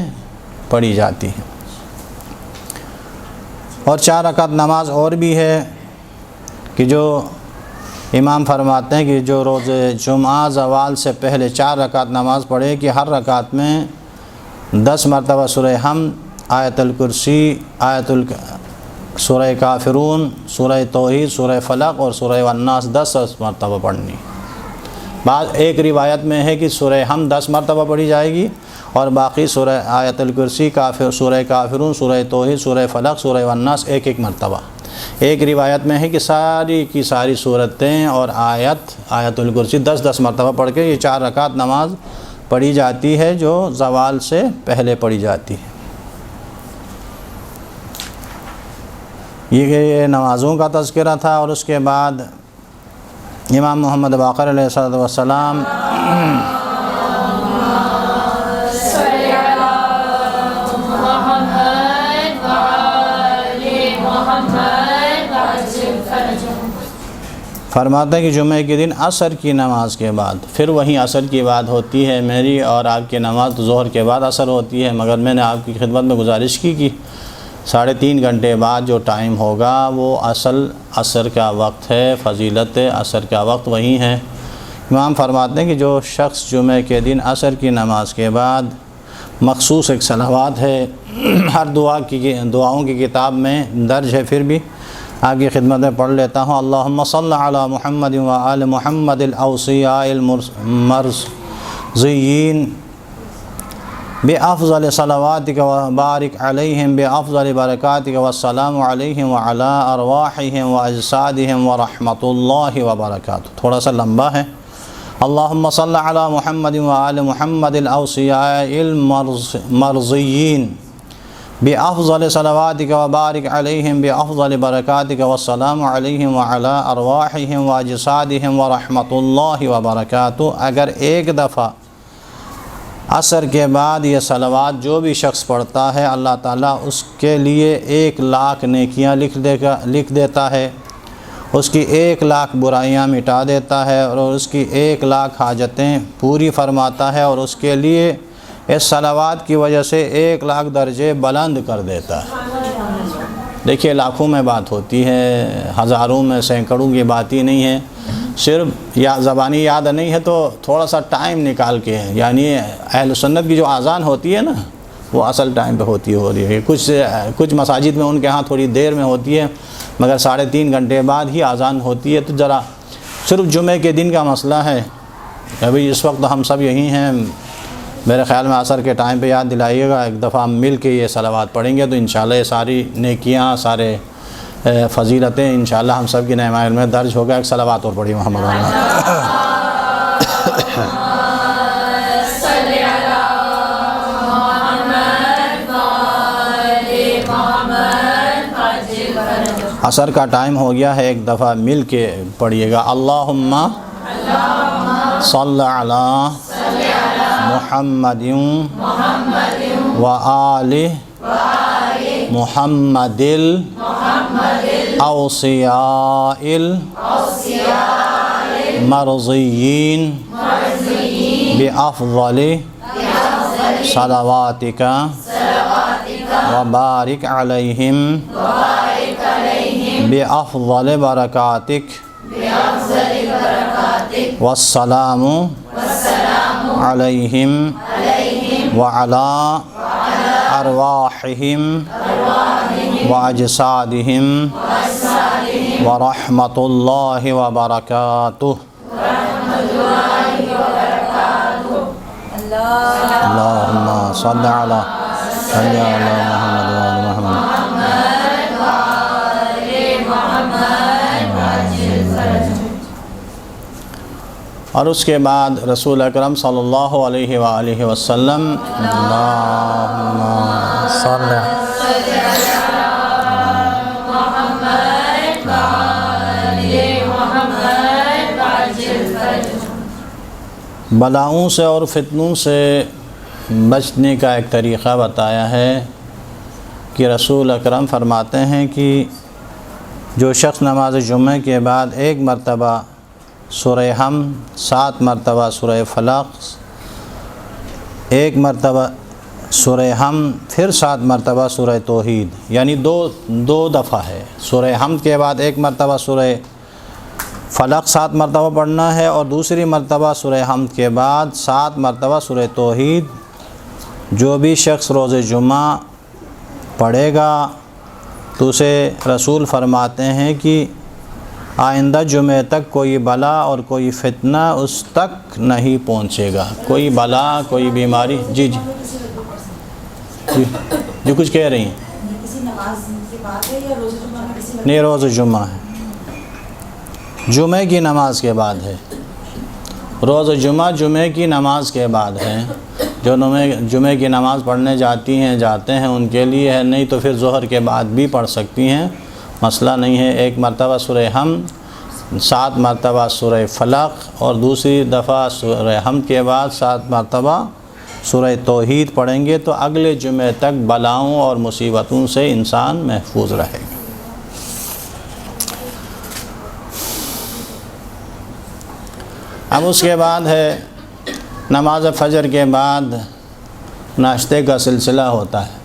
پڑھی جاتی ہے۔ اور 4 رکعت نماز اور بھی ہے کہ جو امام فرماتے ہیں کہ جو روز جمعہ زوال سے پہلے 4 رکعت نماز پڑھے کہ ہر رکعت میں 10 مرتبہ سورہ حمد، آیت الکرسی، سورہ کافرون، سورہ توحید، سورہ فلق اور سورہ والناس 10 مرتبہ پڑھنی۔ بعض ایک روایت میں ہے کہ سورہ حمد 10 مرتبہ پڑھی جائے گی اور باقی سورہ آیت الکرسی، سورہ کافرون، سورہ توحید، سورہ فلق، سورہ والناس 1 مرتبہ۔ ایک روایت میں ہے کہ ساری کی ساری صورتیں اور آیت الکرسی 10 مرتبہ پڑھ کے یہ 4 رکعت نماز پڑھی جاتی ہے جو زوال سے پہلے پڑھی جاتی ہے۔ یہ نمازوں کا تذکرہ تھا، اور اس کے بعد امام محمد باقر علیہ السلام فرماتے ہیں کہ جمعہ کے دن عصر کی نماز کے بعد پھر وہیں عصر کی بات ہوتی ہے، میری اور آپ کی نماز تو ظہر کے بعد عصر ہوتی ہے، مگر میں نے آپ کی خدمت میں گزارش کی کہ 3.5 گھنٹے بعد جو ٹائم ہوگا وہ اصل عصر کا وقت ہے، فضیلت عصر کا وقت وہی ہے۔ امام فرماتے ہیں کہ جو شخص جمعہ کے دن عصر کی نماز کے بعد مخصوص ایک صلوات ہے، ہر دعاؤں کی کتاب میں درج ہے، پھر بھی آپ کی خدمت میں پڑھ لیتا ہوں۔ اللہم صل علی محمد و آل محمد الاوصیاء المرضیین بافضل صلواتک و بارک علیہم بافضل برکاتک والسلام علیہم وعلی ارواحہم و اجسادہم ورحمۃ اللہ وبرکاتہ۔ تھوڑا سا لمبا ہے۔ اللہم صل علی محمد و آل محمد الاوصیاء المرضیین بافضل صلواتک و بارک علیہم بافضل برکاتک والسلام علیہم وعلی ارواحہم و اجسادہم ورحمۃ اللہ وبرکاتہ۔ اگر ایک دفعہ عصر کے بعد یہ صلوات جو بھی شخص پڑھتا ہے اللہ تعالیٰ اس کے لیے 1,00,000 نیکیاں لکھ دیتا ہے، اس کی 1,00,000 برائیاں مٹا دیتا ہے اور اس کی 1,00,000 حاجتیں پوری فرماتا ہے، اور اس کے لیے اس صلوات کی وجہ سے 1,00,000 درجے بلند کر دیتا ہے۔ دیکھیے لاکھوں میں بات ہوتی ہے، ہزاروں میں، سینکڑوں کی بات ہی نہیں ہے، صرف یا زبانی یاد نہیں ہے تو تھوڑا سا ٹائم نکال کے، یعنی اہل سنت کی جو اذان ہوتی ہے نا وہ اصل ٹائم پہ ہوتی ہو رہی ہے، کچھ مساجد میں ان کے ہاں تھوڑی دیر میں ہوتی ہے، مگر 3.5 گھنٹے بعد ہی اذان ہوتی ہے۔ تو ذرا صرف جمعے کے دن کا مسئلہ ہے، ابھی اس وقت ہم سب یہی ہیں، میرے خیال میں عصر کے ٹائم پہ یاد دلائیے گا، ایک دفعہ ہم مل کے یہ صلوات پڑھیں گے تو انشاءاللہ یہ ساری نیکیاں، سارے فضیلتیں انشاءاللہ ہم سب کی نعمائل میں درج ہوگا۔ ایک صلوات اور پڑھی محمد عصر کا ٹائم ہو گیا ہے، ایک دفعہ مل کے پڑھیے گا۔ اللہم صل علی محمد و آل محمد الاوصیاء المرضیین بافضل صلواتک و بارک علیہم بافضل برکاتک والسلام علیہم وعلی ارواحہم واجسادہم ورحمۃ اللہ وبرکاتہ۔ اللہم صل علی محمد و آل محمد اور اس کے بعد رسول اکرم صلی اللہ علیہ وآلہ وسلم اللہم صلی بلاؤں سے اور فتنوں سے بچنے کا ایک طریقہ بتایا ہے کہ رسول اکرم فرماتے ہیں کہ جو شخص نماز جمعہ کے بعد 1 مرتبہ سورہ حمد، 7 مرتبہ سورہ فلق، 1 مرتبہ سورہ حمد، پھر 7 مرتبہ سورہ توحید، یعنی دو دفعہ ہے۔ سورہ حمد کے بعد 1 مرتبہ سورہ فلق 7 مرتبہ پڑھنا ہے، اور دوسری مرتبہ سورہ حمد کے بعد 7 مرتبہ سورہ توحید۔ جو بھی شخص روز جمعہ پڑھے گا تو اسے رسول فرماتے ہیں کہ آئندہ جمعہ تک کوئی بلا اور کوئی فتنہ اس تک نہیں پہنچے گا، کوئی بلا، کوئی بیماری۔ جی کچھ کہہ رہی ہیں؟ نہیں، روز جمعہ ہے، جمعہ کی نماز کے بعد ہے۔ روز جمعہ جمعہ کی نماز کے بعد ہے۔ جو جمعہ کی نماز پڑھنے جاتے ہیں ان کے لیے ہے، نہیں تو پھر ظہر کے بعد بھی پڑھ سکتی ہیں، مسئلہ نہیں ہے۔ 1 مرتبہ سورہ حمد، 7 مرتبہ سورہ فلق، اور دوسری دفعہ سورہ حمد کے بعد 7 مرتبہ سورہ توحید پڑھیں گے تو اگلے جمعہ تک بلاؤں اور مصیبتوں سے انسان محفوظ رہے گا۔ اب اس کے بعد ہے نماز فجر کے بعد ناشتے کا سلسلہ ہوتا ہے۔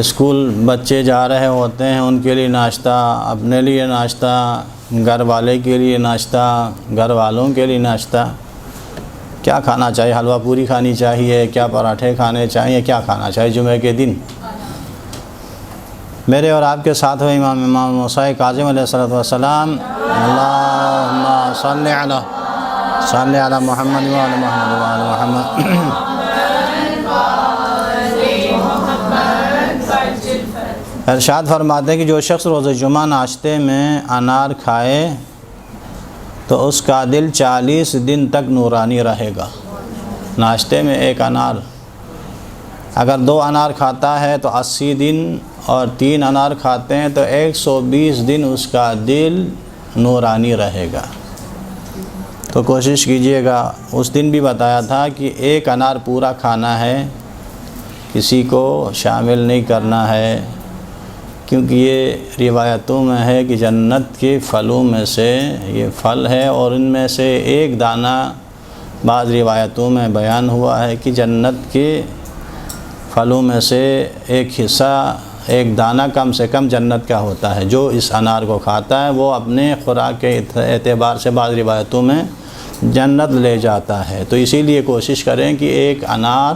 اسکول بچے جا رہے ہوتے ہیں، ان کے لیے ناشتہ، اپنے لیے ناشتہ، گھر والے کے لیے ناشتہ، گھر والوں کے لیے ناشتہ۔ کیا کھانا چاہیے؟ حلوہ پوری کھانی چاہیے؟ کیا پراٹھے کھانے چاہیے؟ کیا کھانا چاہیے جمعہ کے دن؟ میرے اور آپ کے ساتھ ہوئے امام موسیٰ کاظم علیہ السلام، اللہم صلی علی محمد وعلی محمد وعلی محمد۔ ارشاد فرماتے ہیں کہ جو شخص روز جمعہ ناشتے میں انار کھائے تو اس کا دل 40 دن تک نورانی رہے گا۔ ناشتے میں 1 انار، اگر 2 انار کھاتا ہے تو 80 دن، اور 3 انار کھاتے ہیں تو 120 دن اس کا دل نورانی رہے گا۔ تو کوشش کیجئے گا۔ اس دن بھی بتایا تھا کہ 1 انار پورا کھانا ہے، کسی کو شامل نہیں کرنا ہے، کیونکہ یہ روایتوں میں ہے کہ جنت کے پھلوں میں سے یہ پھل ہے، اور ان میں سے 1 دانہ بعض روایتوں میں بیان ہوا ہے کہ جنت کے پھلوں میں سے 1 حصہ، 1 دانہ کم سے کم جنت کا ہوتا ہے۔ جو اس انار کو کھاتا ہے وہ اپنے خوراک کے اعتبار سے بعض روایتوں میں جنت لے جاتا ہے۔ تو اسی لیے کوشش کریں کہ 1 انار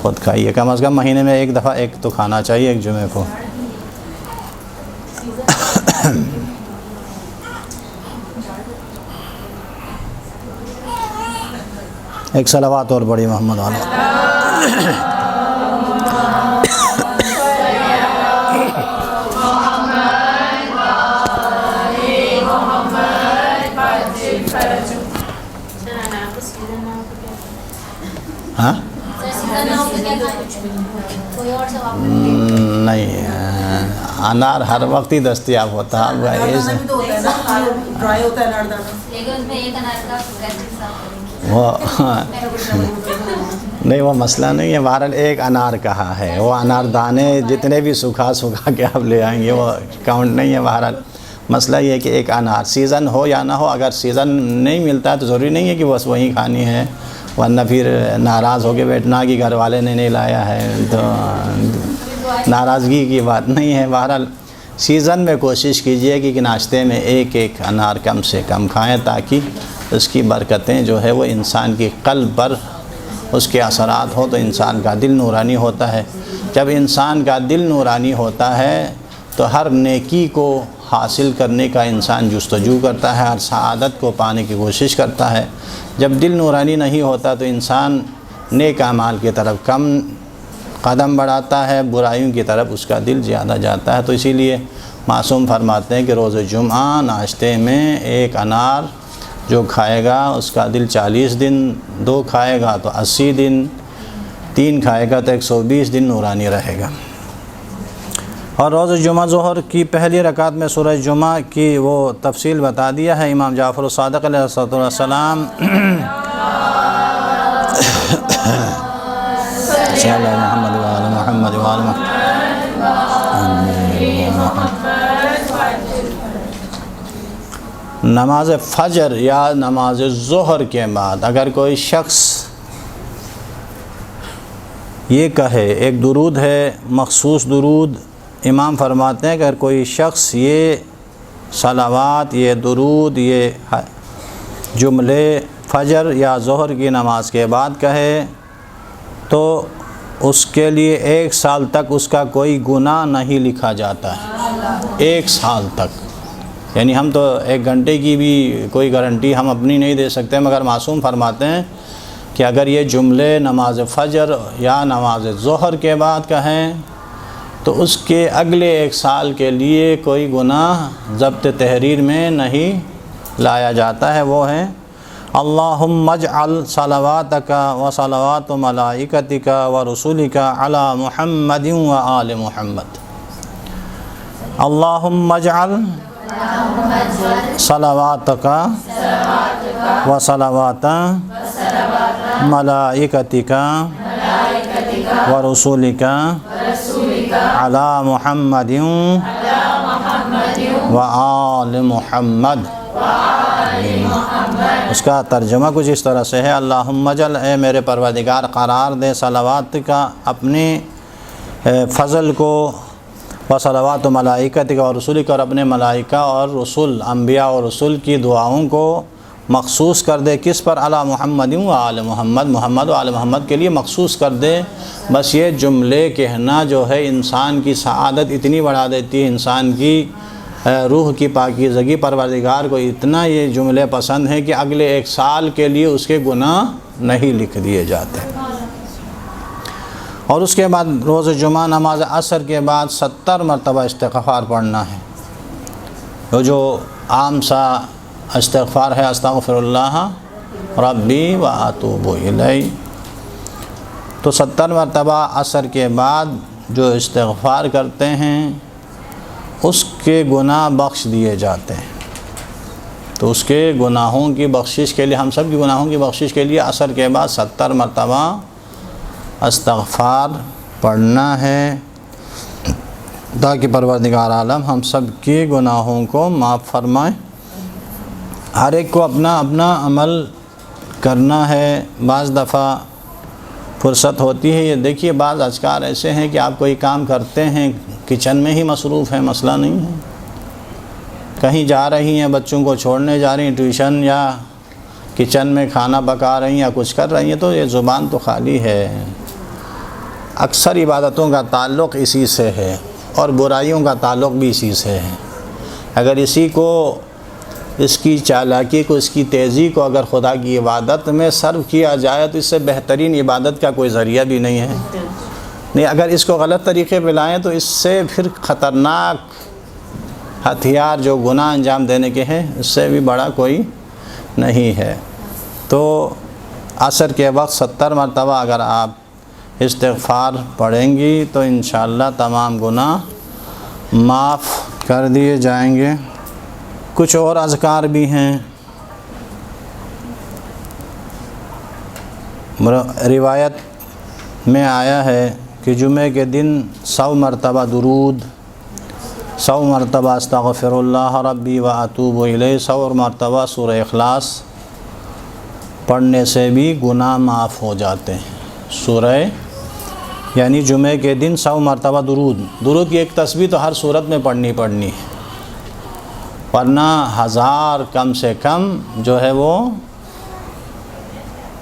خود کھائیے، کم از کم مہینے میں 1 دفعہ 1 تو کھانا چاہیے، 1 جمعے کو۔ ایک صلوات اور بڑی محمد علیہ۔ ہاں نہیں، انار ہر وقت ہی دستیاب ہوتا ہے۔ وہ نہیں، وہ مسئلہ نہیں ہے، بہرحال 1 انار کہا ہے، وہ انار دانے جتنے بھی سکھا کے آپ لے آئیں گے وہ کاؤنٹ نہیں ہے۔ بہرحال مسئلہ یہ ہے کہ 1 انار سیزن ہو یا نہ ہو، اگر سیزن نہیں ملتا ہے تو ضروری نہیں ہے کہ بس وہیں کھانی ہے، ورنہ پھر ناراض ہو کے بیٹھنا کہ گھر والے نے نہیں لایا ہے، تو ناراضگی کی بات نہیں ہے۔ بہرحال سیزن میں کوشش کیجئے کہ ناشتے میں 1 انار کم سے کم کھائیں، تاکہ اس کی برکتیں جو ہے وہ انسان کی قلب پر اس کے اثرات ہوں تو انسان کا دل نورانی ہوتا ہے۔ جب انسان کا دل نورانی ہوتا ہے تو ہر نیکی کو حاصل کرنے کا انسان جستجو کرتا ہے، ہر سعادت کو پانے کی کوشش کرتا ہے۔ جب دل نورانی نہیں ہوتا تو انسان نیک اعمال کی طرف کم قدم بڑھاتا ہے، برائیوں کی طرف اس کا دل زیادہ جاتا ہے۔ تو اسی لیے معصوم فرماتے ہیں کہ روز جمعہ ناشتے میں 1 انار جو کھائے گا اس کا دل 40 دن، 2 کھائے گا تو 80 دن، 3 کھائے گا تو 120 دن نورانی رہے گا۔ اور روز جمعہ ظہر کی پہلی رکعت میں سورہ جمعہ کی وہ تفصیل بتا دیا ہے امام جعفر الصادق علیہ السلام۔ محمد وعلی محمد وعلی محمد۔ نماز فجر یا نماز ظہر کے بعد اگر کوئی شخص یہ کہے، ایک درود ہے مخصوص درود، امام فرماتے ہیں کہ اگر کوئی شخص یہ صلوات، یہ درود، یہ جملے فجر یا ظہر کی نماز کے بعد کہے تو اس کے لیے 1 سال تک اس کا کوئی گناہ نہیں لکھا جاتا ہے۔ 1 سال تک، یعنی ہم تو 1 گھنٹے کی بھی کوئی گارنٹی ہم اپنی نہیں دے سکتے، مگر معصوم فرماتے ہیں کہ اگر یہ جملے نماز فجر یا نماز ظہر کے بعد کہیں تو اس کے اگلے 1 سال کے لیے کوئی گناہ ضبط تحریر میں نہیں لایا جاتا ہے۔ وہ ہیں اللہم اجعل صلواتک و صلوات ملائکتک و رسولک علی محمد و آل محمد۔ اللہم اجعل صلواتک و صلوات ملائکتک و رسولک علی محمد و آل محمد۔ اس کا ترجمہ کچھ اس طرح سے ہے، اللہم اجعل، اے میرے پروردگار قرار دے، صلوات کا اپنے فضل کو، و صلوات و ملائکتک اور رسولک، اور اپنے ملائکہ اور رسول، انبیاء اور رسول کی دعاؤں کو مخصوص کر دے۔ کس پر؟ علی محمد و آل محمد، محمد و آل محمد کے لیے مخصوص کر دے۔ بس یہ جملے کہنا جو ہے انسان کی سعادت اتنی بڑھا دیتی ہے، انسان کی روح کی پاکیزگی، پروردگار کو اتنا یہ جملے پسند ہیں کہ اگلے 1 سال کے لیے اس کے گناہ نہیں لکھ دیے جاتے۔ اور اس کے بعد روز جمعہ نماز عصر کے بعد 70 مرتبہ استغفار پڑھنا ہے۔ وہ جو عام سا استغفار ہے، استغفر اللہ ربی و اتوب الیہ، تو 70 مرتبہ عصر کے بعد جو استغفار کرتے ہیں اس کے گناہ بخش دیے جاتے ہیں۔ تو اس کے گناہوں کی بخشش کے لیے، ہم سب کی گناہوں کی بخشش کے لیے عصر کے بعد 70 مرتبہ استغفار پڑھنا ہے، تاکہ پروردگار عالم ہم سب کے گناہوں کو معاف فرمائے۔ ہر ایک کو اپنا اپنا عمل کرنا ہے۔ بعض دفعہ فرصت ہوتی ہے، یہ دیکھیے بعض اذکار ایسے ہیں کہ آپ کوئی کام کرتے ہیں، کچن میں ہی مصروف ہیں، مسئلہ نہیں ہے، کہیں جا رہی ہیں، بچوں کو چھوڑنے جا رہی ہیں ٹیوشن، یا کچن میں کھانا پکا رہی ہیں یا کچھ کر رہی ہیں، تو یہ زبان تو خالی ہے۔ اکثر عبادتوں کا تعلق اسی سے ہے اور برائیوں کا تعلق بھی اسی سے ہے۔ اگر اسی کو، اس کی چالاکی کو، اس کی تیزی کو اگر خدا کی عبادت میں صرف کیا جائے تو اس سے بہترین عبادت کا کوئی ذریعہ بھی نہیں ہے۔ نہیں، اگر اس کو غلط طریقے پہ لائیں تو اس سے پھر خطرناک ہتھیار جو گناہ انجام دینے کے ہیں، اس سے بھی بڑا کوئی نہیں ہے۔ تو عصر کے وقت 70 مرتبہ اگر آپ استغفار پڑھیں گی تو انشاءاللہ تمام گناہ معاف کر دیے جائیں گے۔ کچھ اور اذکار بھی ہیں۔ روایت میں آیا ہے کہ جمعے کے دن 100 مرتبہ درود، 100 مرتبہ استغفر اللہ ربی و اتوب الیہ، 100 مرتبہ سورہ اخلاص پڑھنے سے بھی گناہ معاف ہو جاتے ہیں۔ سورہ، یعنی جمعے کے دن 100 مرتبہ درود کی ایک تسبیح تو ہر صورت میں پڑھنی ہے، ورنہ 1000 کم سے کم جو ہے وہ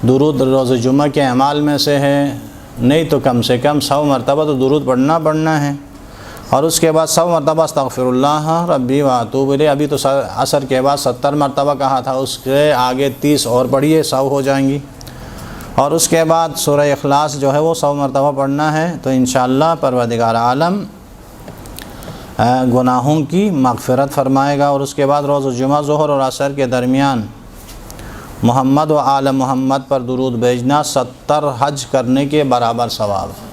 درود روز جمعہ کے اعمال میں سے ہے، نہیں تو کم سے کم 100 مرتبہ تو درود پڑھنا ہے۔ اور اس کے بعد 100 مرتبہ استغفر اللہ ربی و اتوب الیہ۔ ابھی تو عصر کے بعد 70 مرتبہ کہا تھا، اس کے آگے 30 اور پڑھیے، 100 ہو جائیں گی۔ اور اس کے بعد سورہ اخلاص جو ہے وہ 100 مرتبہ پڑھنا ہے، تو انشاءاللہ پروردگار عالم گناہوں کی مغفرت فرمائے گا۔ اور اس کے بعد روز جمعہ ظہر اور عصر کے درمیان محمد و آل محمد پر درود بھیجنا 70 حج کرنے کے برابر ثواب ہے۔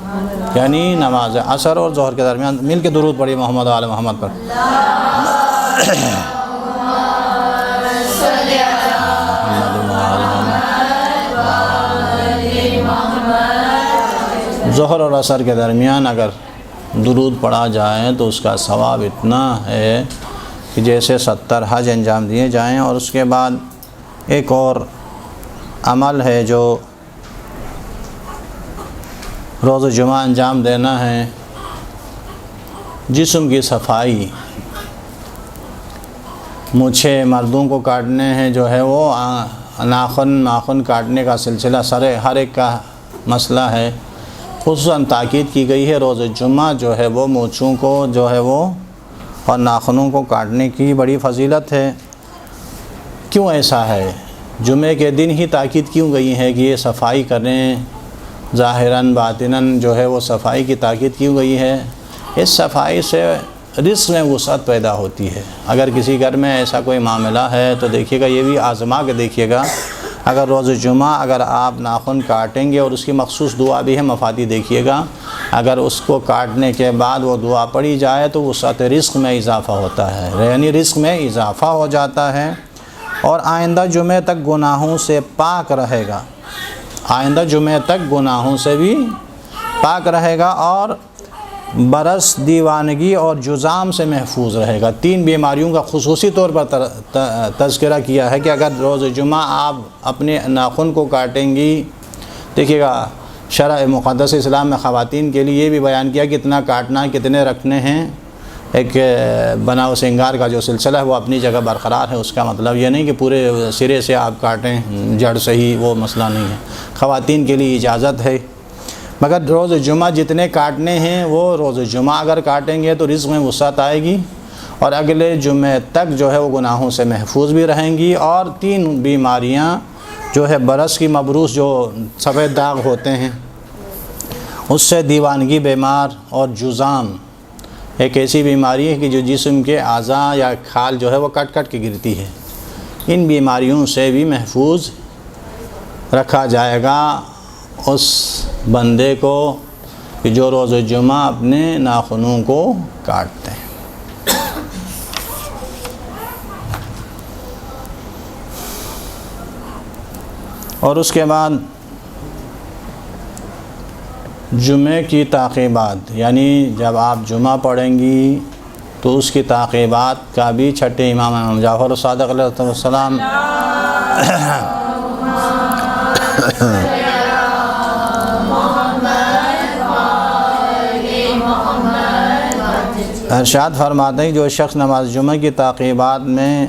یعنی نماز عصر اور ظہر کے درمیان مل کے درود پڑھی محمد و آل محمد پر۔ ظہر اور عصر کے درمیان اگر درود پڑھا جائے تو اس کا ثواب اتنا ہے کہ جیسے 70 حج انجام دیے جائیں۔ اور اس کے بعد ایک اور عمل ہے جو روز جمعہ انجام دینا ہے، جسم کی صفائی۔ مونچھیں مردوں کو کاٹنے ہیں، جو ہے وہ ناخن کاٹنے کا سلسلہ ہر ایک کا مسئلہ ہے۔ خصوصاً تاکید کی گئی ہے روز جمعہ جو ہے وہ مونچھوں کو جو ہے وہ اور ناخنوں کو کاٹنے کی بڑی فضیلت ہے۔ کیوں ایسا ہے؟ جمعے کے دن ہی تاکید کیوں گئی ہے کہ یہ صفائی کریں، ظاہراً باطناً جو ہے وہ صفائی کی تاکید کیوں گئی ہے؟ اس صفائی سے رزق میں وسعت پیدا ہوتی ہے۔ اگر کسی گھر میں ایسا کوئی معاملہ ہے تو دیکھیے گا، یہ بھی آزما کے دیکھیے گا، اگر روز جمعہ اگر آپ ناخن کاٹیں گے اور اس کی مخصوص دعا بھی ہے، مفادی دیکھیے گا، اگر اس کو کاٹنے کے بعد وہ دعا پڑھی جائے تو وسعت رزق میں اضافہ ہوتا ہے، یعنی رزق میں اضافہ ہو جاتا ہے، اور آئندہ جمعے تک گناہوں سے پاک رہے گا، آئندہ جمعے تک گناہوں سے بھی پاک رہے گا، اور برس، دیوانگی اور جذام سے محفوظ رہے گا۔ 3 بیماریوں کا خصوصی طور پر تذکرہ کیا ہے کہ اگر روز جمعہ آپ اپنے ناخن کو کاٹیں گی، دیکھیے گا شرع مقدس اسلام میں خواتین کے لیے یہ بھی بیان کیا کتنا کاٹنا ہے، کتنے رکھنے ہیں۔ ایک بنا و سنگار کا جو سلسلہ ہے وہ اپنی جگہ برقرار ہے، اس کا مطلب یہ نہیں کہ پورے سرے سے آپ کاٹیں، جڑ سے ہی، وہ مسئلہ نہیں ہے۔ خواتین کے لیے اجازت ہے، مگر روز جمعہ جتنے کاٹنے ہیں وہ روز جمعہ اگر کاٹیں گے تو رزق میں وسعت آئے گی، اور اگلے جمعے تک جو ہے وہ گناہوں سے محفوظ بھی رہیں گی، اور 3 بیماریاں جو ہے برس کی مبروس جو سفید داغ ہوتے ہیں اس سے، دیوانگی بیمار، اور جذام ایک ایسی بیماری ہے کہ جو جسم کے اعضاء یا کھال جو ہے وہ کٹ کٹ کے گرتی ہے، ان بیماریوں سے بھی محفوظ رکھا جائے گا اس بندے کو کہ جو روز جمعہ اپنے ناخنوں کو کاٹتے ہیں۔ اور اس کے بعد جمعے کی تعقیبات، یعنی جب آپ جمعہ پڑھیں گی تو اس کی تعقیبات کا بھی چھٹے امام جعفر صادق علیہ السلام ارشاد فرماتے ہیں جو شخص نماز جمعہ کی تعقیبات میں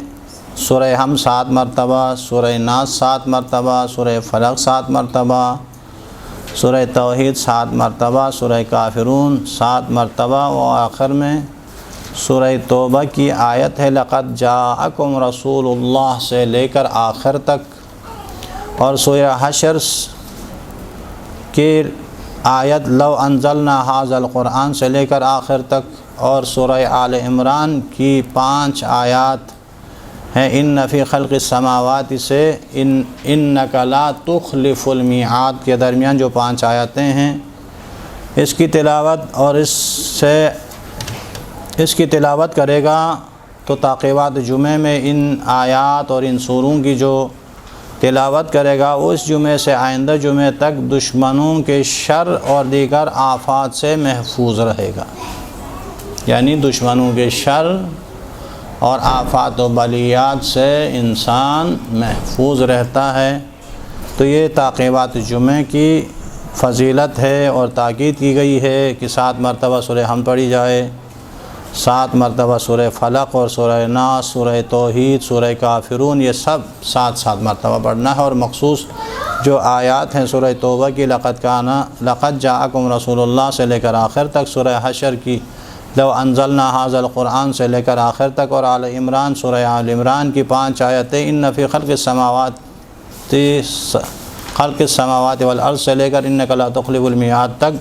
سورہ حمد 7 مرتبہ، سورہ ناس 7 مرتبہ، سورہ فلق 7 مرتبہ، سورہ توحید 7 مرتبہ، سورہ کافرون 7 مرتبہ، و آخر میں سورہ توبہ کی آیت ہے لقد جاءکم رسول اللہ سے لے کر آخر تک، اور سورہ حشر کی آیت لو انزلنا ھذا القرآن سے لے کر آخر تک، اور سورہ آل عمران کی 5 آیات ہیں ان فی خلق السماوات سے انک لا تخلف المیعاد کے درمیان جو 5 آیاتیں ہیں، اس کی تلاوت اور اس کی تلاوت کرے گا تو تعقیبات جمعے میں ان آیات اور ان سوروں کی جو تلاوت کرے گا اس جمعے سے آئندہ جمعے تک دشمنوں کے شر اور دیگر آفات سے محفوظ رہے گا، یعنی دشمنوں کے شر اور آفات و بلیات سے انسان محفوظ رہتا ہے۔ تو یہ تعقیبات جمعے کی فضیلت ہے، اور تاکید کی گئی ہے کہ 7 مرتبہ سورہ حمد پڑھی جائے، 7 مرتبہ سورہ فلق اور سورہ ناس، سورہ توحید، سورہ کافرون، یہ سب 7 مرتبہ پڑھنا ہے، اور مخصوص جو آیات ہیں سورہ توبہ کی لقد جاءکم رسول اللہ سے لے کر آخر تک، سورہ حشر کی لو انزلنا ھذا القرآن سے لے کر آخر تک، اور آل عمران سورہ آل عمران کی 5 آیتیں ان فی خلق السماوات والارض سے لے کر انک لا تخلف المیعاد تک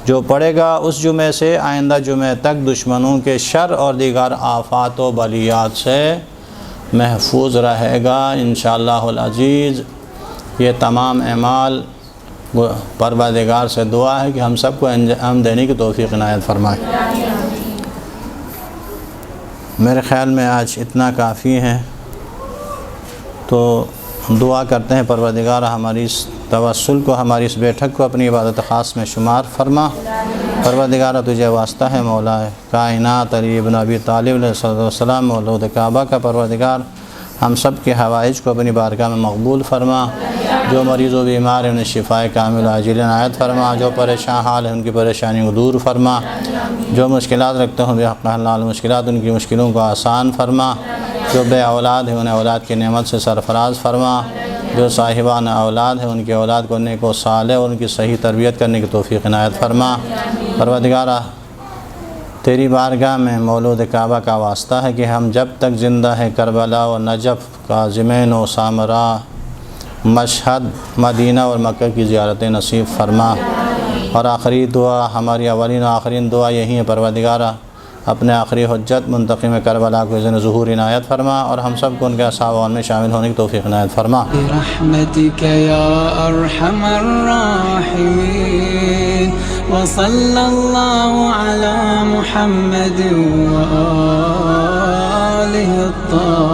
جو پڑھے گا اس جمعے سے آئندہ جمعے تک دشمنوں کے شر اور دیگر آفات و بلیات سے محفوظ رہے گا انشاءاللہ العزیز۔ یہ تمام اعمال پروردگار سے دعا ہے کہ ہم سب کو انجام دینے کی توفیق عنایت فرمائے۔ میرے خیال میں آج اتنا کافی ہے، تو دعا کرتے ہیں پروردگار ہماری اس توسل کو، ہماری اس بیٹھک کو اپنی عبادت خاص میں شمار فرما۔ پروردگار تجھے واسطہ ہے مولا کائنات علی ابن ابی طالب علیہ السلام مولود کعبہ کا، پروردگار ہم سب کے حوائج کو اپنی بارگاہ میں مقبول فرما۔ جو مریض و بیمار ہیں انہیں شفاء کامل عاجل عنایت فرما، جو پریشان حال ہیں ان کی پریشانی کو دور فرما، جو مشکلات رکھتے ہوں بحق حلال مشکلات ان کی مشکلوں کو آسان فرما، جو بے اولاد ہیں انہیں اولاد کی نعمت سے سرفراز فرما، جو صاحبان اولاد ہیں ان کی اولاد کو نیک و صالح اور ان کی صحیح تربیت کرنے کی توفیق عنایت فرما۔ پروردگارہ تیری بارگاہ میں مولود کعبہ کا واسطہ ہے کہ ہم جب تک زندہ ہیں کربلا و نجف، کاظمین و سامرا، مشہد، مدینہ اور مکہ کی زیارت نصیب فرما۔ اور آخری دعا، ہماری اولین و آخرین دعا یہی ہے پروردگارہ اپنے آخری حجت منتقم کربلا کو اذن ظہور عنایت فرما، اور ہم سب کو ان کے اصحاب میں شامل ہونے کی توفیق عنایت فرما۔ برحمتک یا ارحم الراحمین، وصلی اللہ علی محمد و آلہ الطاہرین۔